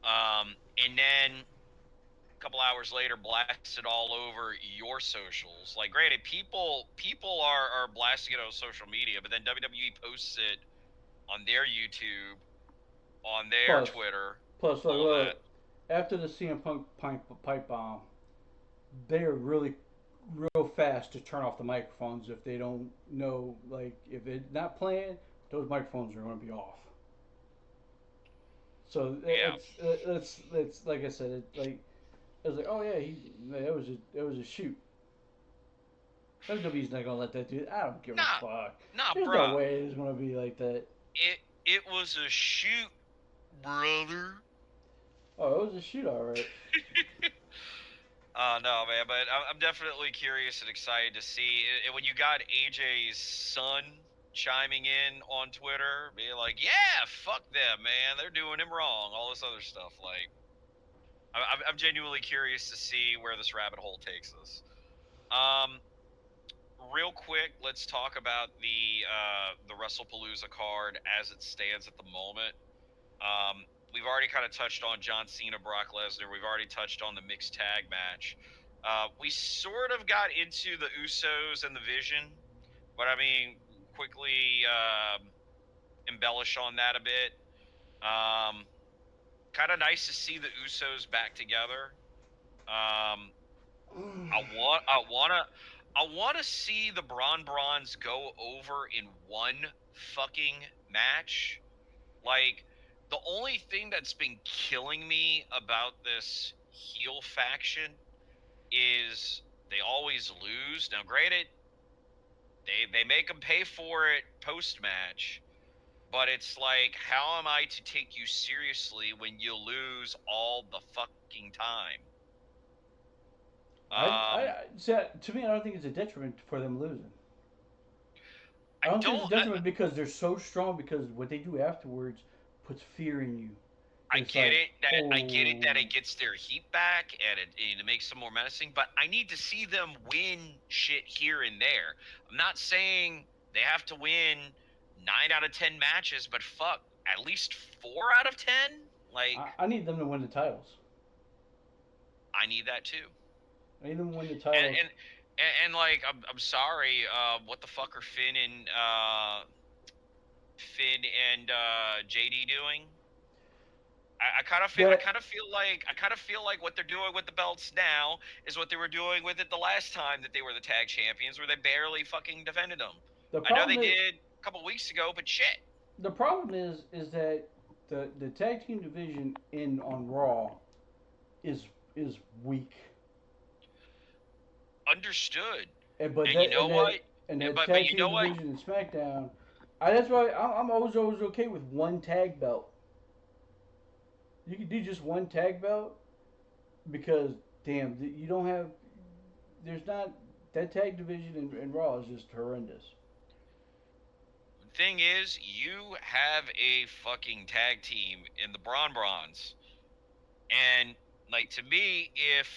and then a couple hours later blast it all over your socials. Like, granted, people are blasting it on social media, but then WWE posts it on their YouTube, on their Plus, Twitter, plus, all of that. look, after the CM Punk pipe bomb, they are really real fast to turn off the microphones if they don't know. Like, if it's not playing, those microphones are going to be off. So Yeah. it's like I said, it was like, oh yeah, that was a shoot. WWE's not gonna let that do. I don't give a Nah, fuck. nah, There's no bruh. way it's gonna be like that. It was a shoot, brother. Oh, it was a shoot, all right. No, man, but I'm definitely curious and excited to see when you got AJ's son chiming in on Twitter, being like, "Yeah, fuck them, man. They're doing him wrong." All this other stuff. Like, I'm genuinely curious to see where this rabbit hole takes us. Um, Real quick, let's talk about the WrestlePalooza card as it stands at the moment. We've already kind of touched on John Cena, Brock Lesnar. We've already touched on the mixed tag match. We sort of got into the Usos and the Vision, but I mean, quickly embellish on that a bit. Um, Kind of nice to see the Usos back together. Um, I want to see the Bronze go over in one fucking match. Like, the only thing that's been killing me about this heel faction is they always lose. Now, granted, they make them pay for it post match, but it's like, how am I to take you seriously when you lose all the fucking time? Um, To me, I don't think it's a detriment for them losing. I I don't think it's a don't. detriment because they're so strong. Because what they do afterwards puts fear in you. I It's get like, it that oh, it gets their heat back and it makes them more menacing, but I need to see them win shit here and there. I'm not saying they have to win 9 out of 10 matches, but fuck, at least 4 out of 10. Like, I need them to win the titles. I need that too. I need them to win the And titles. and like, I'm sorry. What the fuck are Finn and JD doing? But I kind of feel like what they're doing with the belts now is what they were doing with it the last time that they were the tag champions, where they barely fucking defended them. the I know they problem is did a couple weeks ago, but shit. the problem is that the tag team division in on Raw is is weak. Understood. And but And you that know what? and that But tag you team know what? division in SmackDown, that's why I'm always okay with one tag belt. You can do just one tag belt because damn, you don't have. There's not that tag division in Raw is just horrendous. thing is, you have a fucking tag team in the Bronze. And like to me, if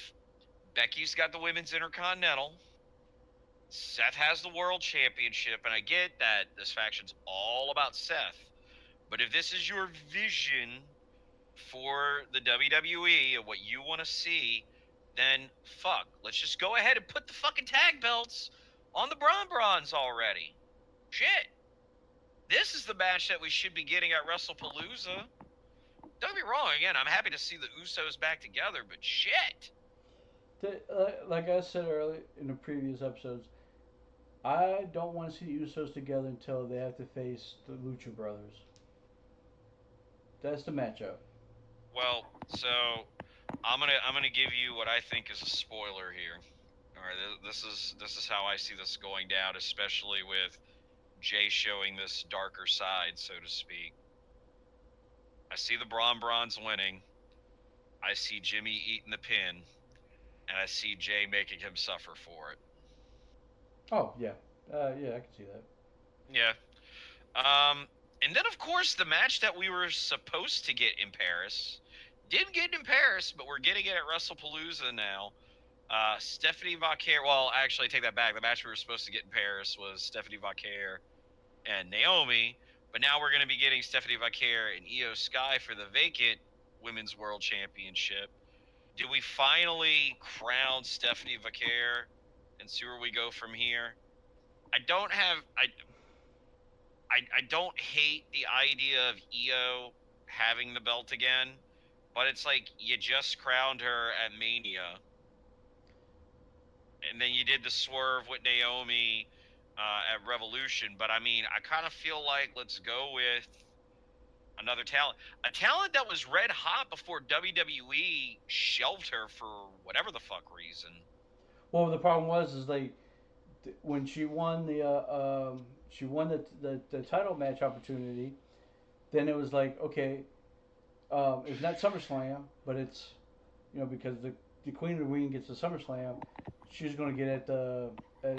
Becky's got the women's intercontinental, Seth has the world championship, and I get that this faction's all about Seth. But if this is your vision for the WWE and what you want to see, then fuck, let's just go ahead and put the fucking tag belts on the Bronze already. Shit. This is the match that we should be getting at WrestlePalooza. Don't get me wrong, again, I'm happy to see the Usos back together, but shit. Like I said earlier in the previous episodes, I don't want to see the Usos together until they have to face the Lucha Brothers. That's the matchup. Well, so I'm gonna give you what I think is a spoiler here. All right, this is how I see this going down, especially with Jay showing this darker side, so to speak. I see the Bronze winning. I see Jimmy eating the pin, and I see Jay making him suffer for it. Oh yeah, yeah, I can see that. Yeah. And then of course the match that we were supposed to get in Paris didn't get in Paris, but we're getting it at WrestlePalooza now. Stephanie Vaquer. Well, actually, take that back. The match we were supposed to get in Paris was Stephanie Vaquer and Naomi, but now we're going to be getting Stephanie Vaquer and Io Sky for the vacant Women's World Championship. Do we finally crown Stephanie Vaquer and see where we go from here? I don't have I don't hate the idea of Io having the belt again, but it's like you just crowned her at Mania, and then you did the swerve with Naomi at Revolution. But I mean, I kind of feel like let's go with another talent, a talent that was red hot before WWE shelved her for whatever the fuck reason. Well, the problem was is like when she won the title match opportunity. Then it was like okay, it's not SummerSlam, but it's because the Queen of the Ring gets the SummerSlam, she's going to get at the at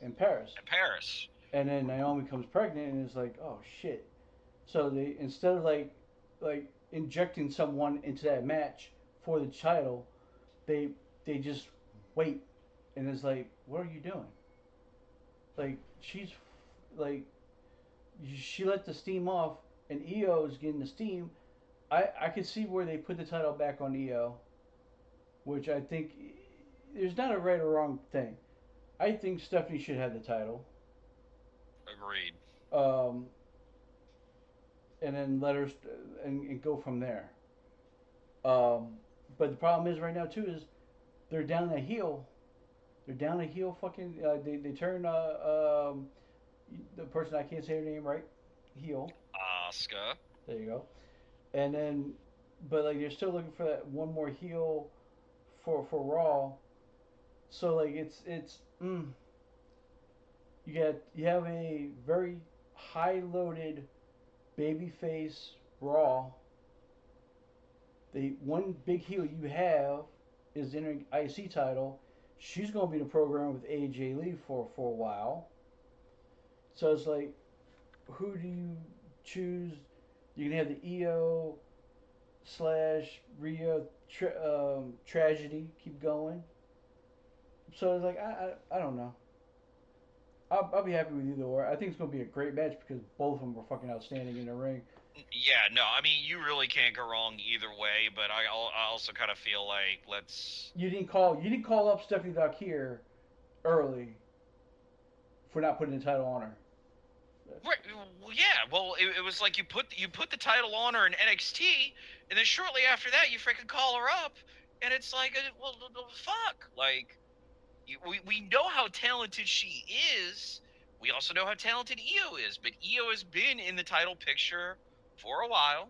in Paris, In Paris. and then Naomi comes pregnant and it's like oh shit. So they instead of like injecting someone into that match for the title, they they just wait, and it's like what are you doing? Like she's like she let the steam off, and Io is getting the steam. I could see where they put the title back on Io, which I think there's not a right or wrong thing. I think Stephanie should have the title, Agreed. um, and then let her and go from there. Um, but the problem is right now too is they're down a heel. They're down a heel. Fucking they turn the person I can't say her name right heel. Asuka. There you go. And then, but like you're still looking for that one more heel for Raw. So like you have a very high loaded babyface Raw. The one big heel you have is the IC title. She's going to be in the program with AJ Lee for a while. So it's like, who do you choose? You can have the EO slash Rhea tragedy keep going. So it's like I don't know. I'll be happy with either or. I think it's going to be a great match because both of them were fucking outstanding in the ring. Yeah, no, I mean you really can't go wrong either way. But I also kind of feel like let's. You didn't call up Stephanie Doc here early for not putting the title on her. Right, well, yeah. Well, it was like you put the title on her in NXT, and then shortly after that, you freaking call her up, and it's like, well, fuck. Like, we know how talented she is. We also know how talented Io is, but Io has been in the title picture for a while.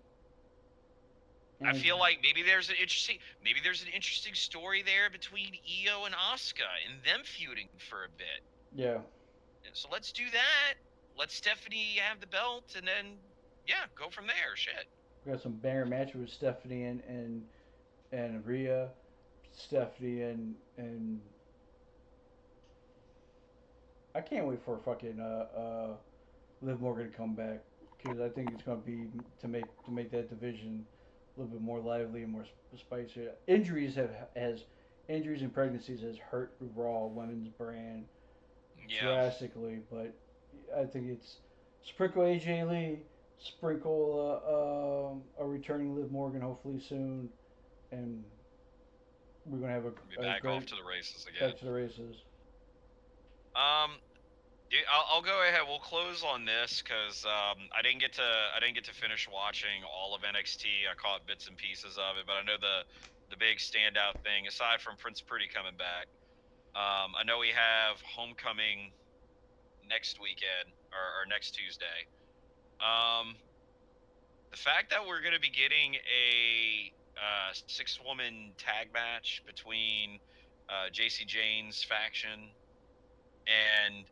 I And feel like maybe there's an interesting story there between Io and Asuka and them feuding for a bit. yeah, So let's do that. Let Stephanie have the belt, and then yeah, go from there. Shit. we got some banger matches with Stephanie and Rhea, Stephanie and I can't wait for fucking Liv Morgan to come back because I think it's going to be to make that division a little bit more lively and more spicy. Injuries and pregnancies has hurt the Raw women's brand Yeah, drastically, but I think it's sprinkle AJ Lee, sprinkle a returning Liv Morgan hopefully soon, and we're gonna have be a back off great to the races again. back to the races. Um, yeah, I'll go ahead. We'll close on this because I didn't get to finish watching all of NXT. I caught bits and pieces of it, but I know the big standout thing aside from Prince Pretty coming back. I know we have Homecoming next weekend or next Tuesday. Um, the fact that we're going to be getting a six-woman tag match between JC Jane's faction and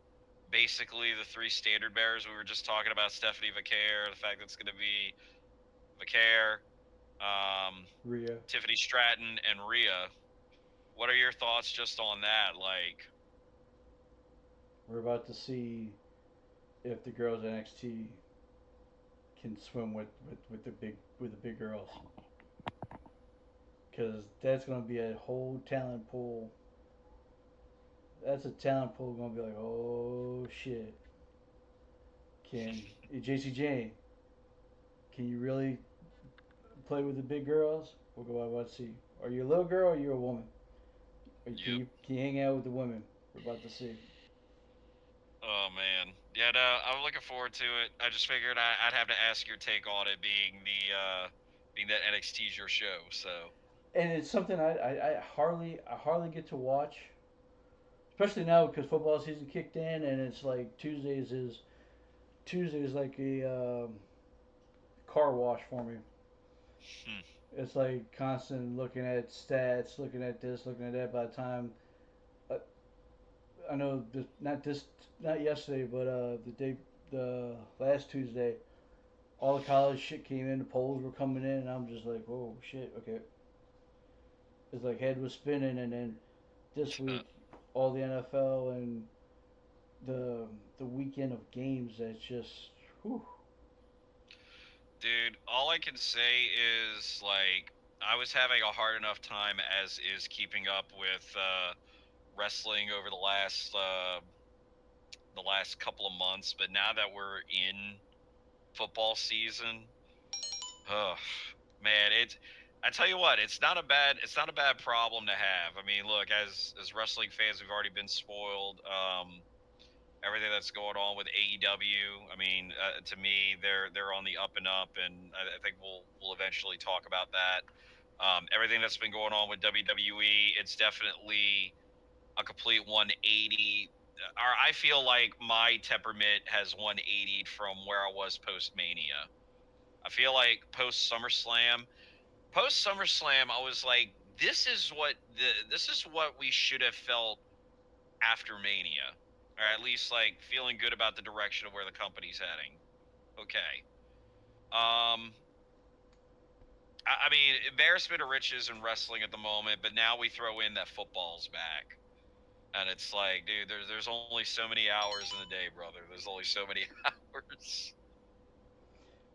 basically the three standard bearers we were just talking about, Stephanie Vaquer, the fact that it's going to be Vaquer, um, Rhea, Tiffany Stratton, and Rhea. What are your thoughts just on that? Like, we're about to see if the girls at NXT can swim with the big girls because that's gonna be a whole talent pool. That's a talent pool gonna be like, oh shit, can JC Jane, can you really play with the big girls? We'll go out and see. Are you a little girl or are you a woman? Or can yep. you hang out with the women? We're about to see. Oh man, yeah. No, I'm looking forward to it. I just figured I'd have to ask your take on it, being that NXT's your show. So And it's something I hardly get to watch, especially now because football season kicked in and it's like Tuesdays like a car wash for me. hmm, It's like constant looking at stats, looking at this, looking at that. By the time uh, I know not yesterday, but the last Tuesday, all the college shit came in, the polls were coming in, and I'm just like, oh shit, okay. It's like head was spinning, and then this week, all the NFL and the the weekend of games that's just, whew. dude, all I can say is like I was having a hard enough time as is keeping up with wrestling over the last couple of months, but now that we're in football season, oh man, it's I tell you what, it's not a bad problem to have. I mean, look, as wrestling fans, we've already been spoiled. Everything that's going on with AEW. I mean, to me, they're on the up and up, and I think we'll eventually talk about that. Everything that's been going on with WWE, it's definitely a complete 180. Or I feel like my temperament has 180'd from where I was post Mania. I feel like post SummerSlam, I was like, this is what we should have felt after Mania, or at least like feeling good about the direction of where the company's heading. Okay. Um, I mean, embarrassment of riches in wrestling at the moment, but now we throw in that football's back. And it's like, dude, there's only so many hours in the day, brother. There's only so many hours.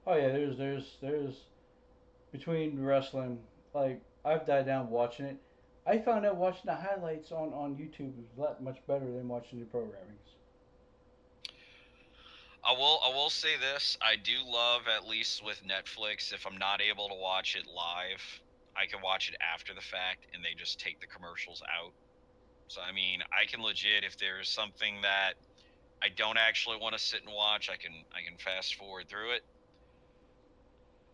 Oh yeah, there's between wrestling, like I've died down watching it. I found out watching the highlights on YouTube is a lot much better than watching the programmings. I will say this. I do love, at least with Netflix, if I'm not able to watch it live, I can watch it after the fact and they just take the commercials out. So I mean, I can legit, if there's something that I don't actually want to sit and watch, I can fast forward through it.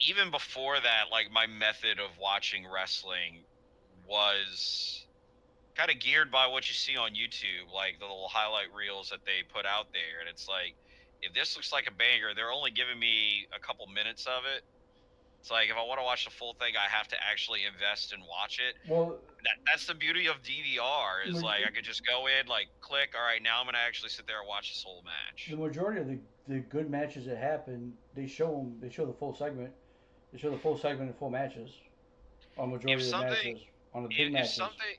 Even before that, like my method of watching wrestling was kind of geared by what you see on YouTube, like the little highlight reels that they put out there. And it's like, if this looks like a banger, they're only giving me a couple minutes of it. It's like if I want to watch the full thing, I have to actually invest and watch it. Well, That's the beauty of DVR is like I could just go in, like click. All right, now I'm gonna actually sit there and watch this whole the match. majority of the good matches that happen, they show them. They show the full segment. They show the full segment and full matches on If majority of the something, matches on the big if matches. something,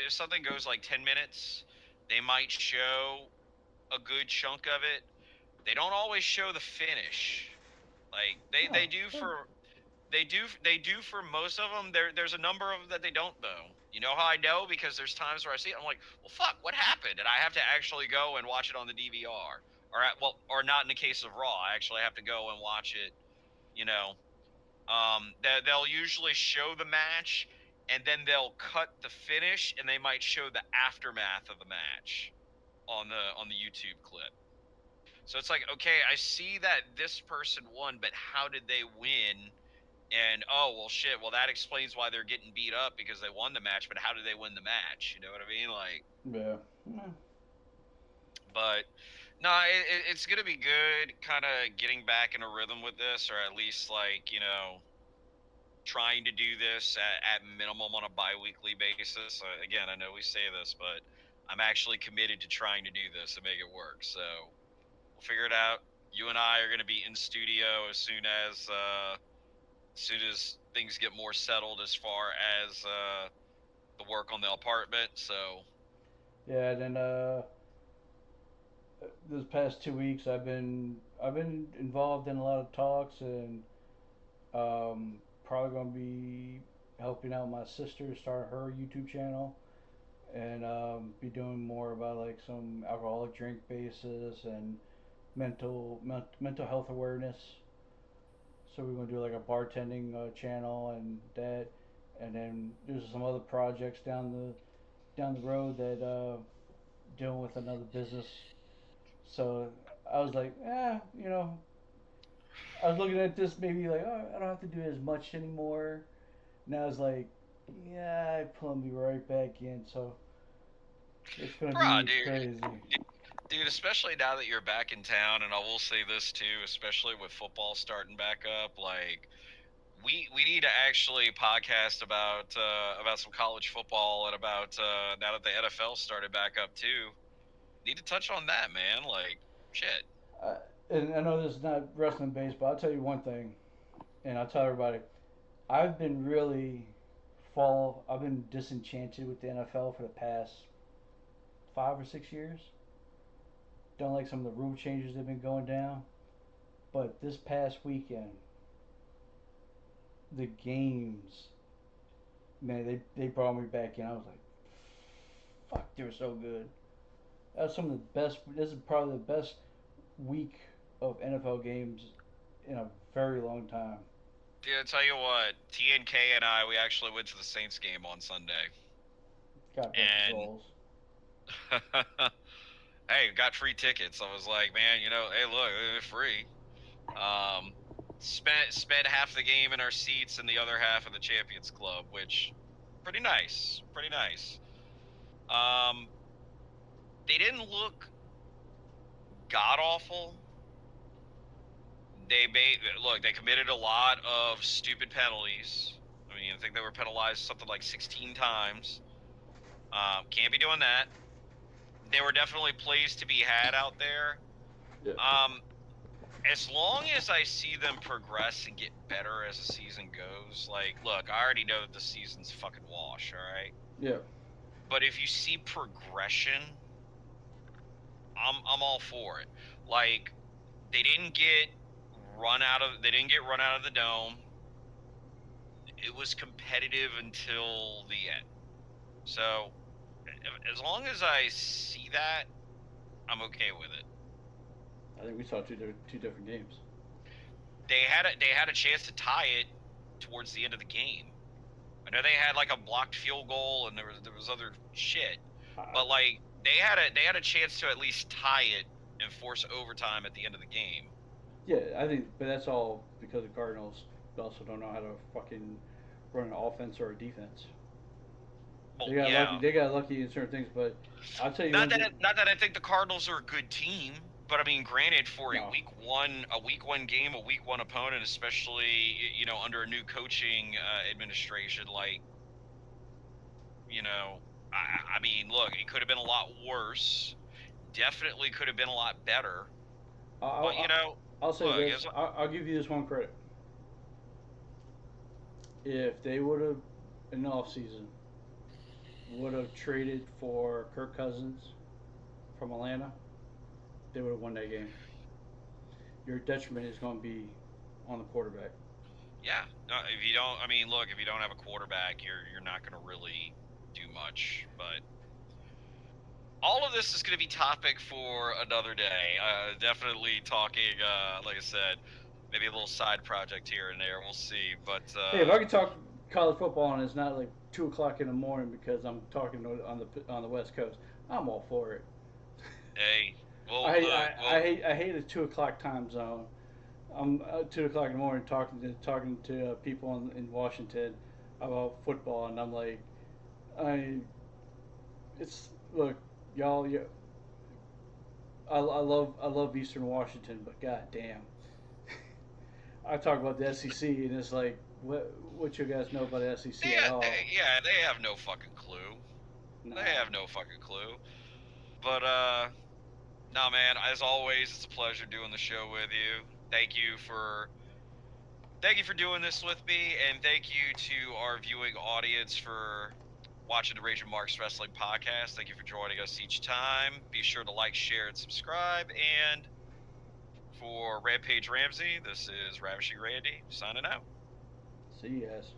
if something goes like 10 minutes, they might show a good chunk of it. They don't always show the finish. Like they No, do sure. for they do for most of them. There's a number of them that they don't though. You know how I know? Because there's times where I see it, I'm like, well, fuck, what happened? And I have to actually go and watch it on the DVR, or not in the case of Raw. I actually have to go and watch it. You know, they'll usually show the match, and then they'll cut the finish, and they might show the aftermath of the match on the YouTube clip. So it's like, okay, I see that this person won, but how did they win? And oh well, shit. Well, that explains why they're getting beat up because they won the match. But how did they win the match? You know what I mean? Like, Yeah. Yeah. but no, it's gonna be good. Kind of getting back in a rhythm with this, or at least like trying to do this at minimum on a bi-weekly basis. Again, I know we say this, but I'm actually committed to trying to do this and make it work. So we'll figure it out. You and I are going to be in studio as soon as things get more settled as far as the work on the apartment. So Yeah. And then this past 2 weeks, I've been involved in a lot of talks, and probably gonna be helping out my sister start her YouTube channel, and be doing more about like some alcoholic drink basis and mental health awareness. So we're gonna do like a bartending channel and that, and then there's some other projects down the road that dealing with another business. So I was like, I was looking at this maybe like, oh, I don't have to do as much anymore. Now it's like, yeah, I pull me right back in. So it's gonna bruh, be dude, crazy. dude, especially now that you're back in town, and I will say this too, especially with football starting back up, like we need to actually podcast about some college football and about now that the NFL started back up too. Need to touch on that, man. Like shit. Uh, and I know this is not wrestling based, but I'll tell you one thing, and I'll tell everybody. I've been really I've been disenchanted with the NFL for the past 5 or 6 years. Don't like some of the rule changes that have been going down. But this past weekend, the games, man, they brought me back in. I was like, fuck, they were so good. That was some of the best. This is probably the best week of NFL games in a very long time. Dude, I tell you what, TNK and I, we actually went to the Saints game on Sunday, God bless his and souls. hey, got free tickets. I was like, man, hey, look, they're free. Um, spent half the game in our seats and the other half in the Champions Club, which pretty nice, pretty nice. Um, they didn't look god awful. Look, they committed a lot of stupid penalties. I mean, I think they were penalized something like 16 times. Can't be doing that. There were definitely plays to be had out there. Yeah. Um, as long as I see them progress and get better as the season goes, like, look, I already know that the season's fucking wash, all right? Yeah. But if you see progression, I'm all for it. Like, they didn't get run out of the dome. It was competitive until the end. So, as long as I see that, I'm okay with it. I think we saw two different games. They had a chance to tie it towards the end of the game. I know they had like a blocked field goal and there was other shit, Uh, but like they had a chance to at least tie it and force overtime at the end of the game. yeah, I think, but that's all because the Cardinals also don't know how to fucking run an offense or a defense. Well, They got lucky. yeah, They got lucky in certain things, but I'll tell you not one that thing. not that I think the Cardinals are a good team, but I mean, granted, for a No, week one game, a week one opponent, especially under a new coaching administration, like you know, I mean, look, it could have been a lot worse. Definitely could have been a lot better. I'll, But I'll, I'll say look, this. I'll give you this one credit. If they would have in the off season would have traded for Kirk Cousins from Atlanta, they would have won that game. your detriment is going to be on the quarterback. Yeah. No, if you don't, I mean, look, if you don't have a quarterback, you're not going to really do much. But all of this is going to be topic for another day. Definitely talking, like I said, maybe a little side project here and there. We'll see. But Hey, if I could talk college football and it's not like 2 o'clock in the morning because I'm talking on the West Coast, I'm all for it. hey, well, I, look, I, well, I hate a 2 o'clock time zone. I'm 2 o'clock in the morning talking to people in Washington about football, and I'm like, I it's look, y'all. I love Eastern Washington, but god damn, I talk about the SEC, and it's like, what you guys know about the SEC at all? yeah, they have no fucking clue. They Nah. have no fucking clue. But no, man. As always, it's a pleasure doing the show with you. Thank you for doing this with me, and thank you to our viewing audience for watching the Ragin Marks Wrestling podcast. Thank you for joining us each time. Be sure to like, share, and subscribe. And for Rampage Ramsey, this is Ravishing Randy signing out. See you guys.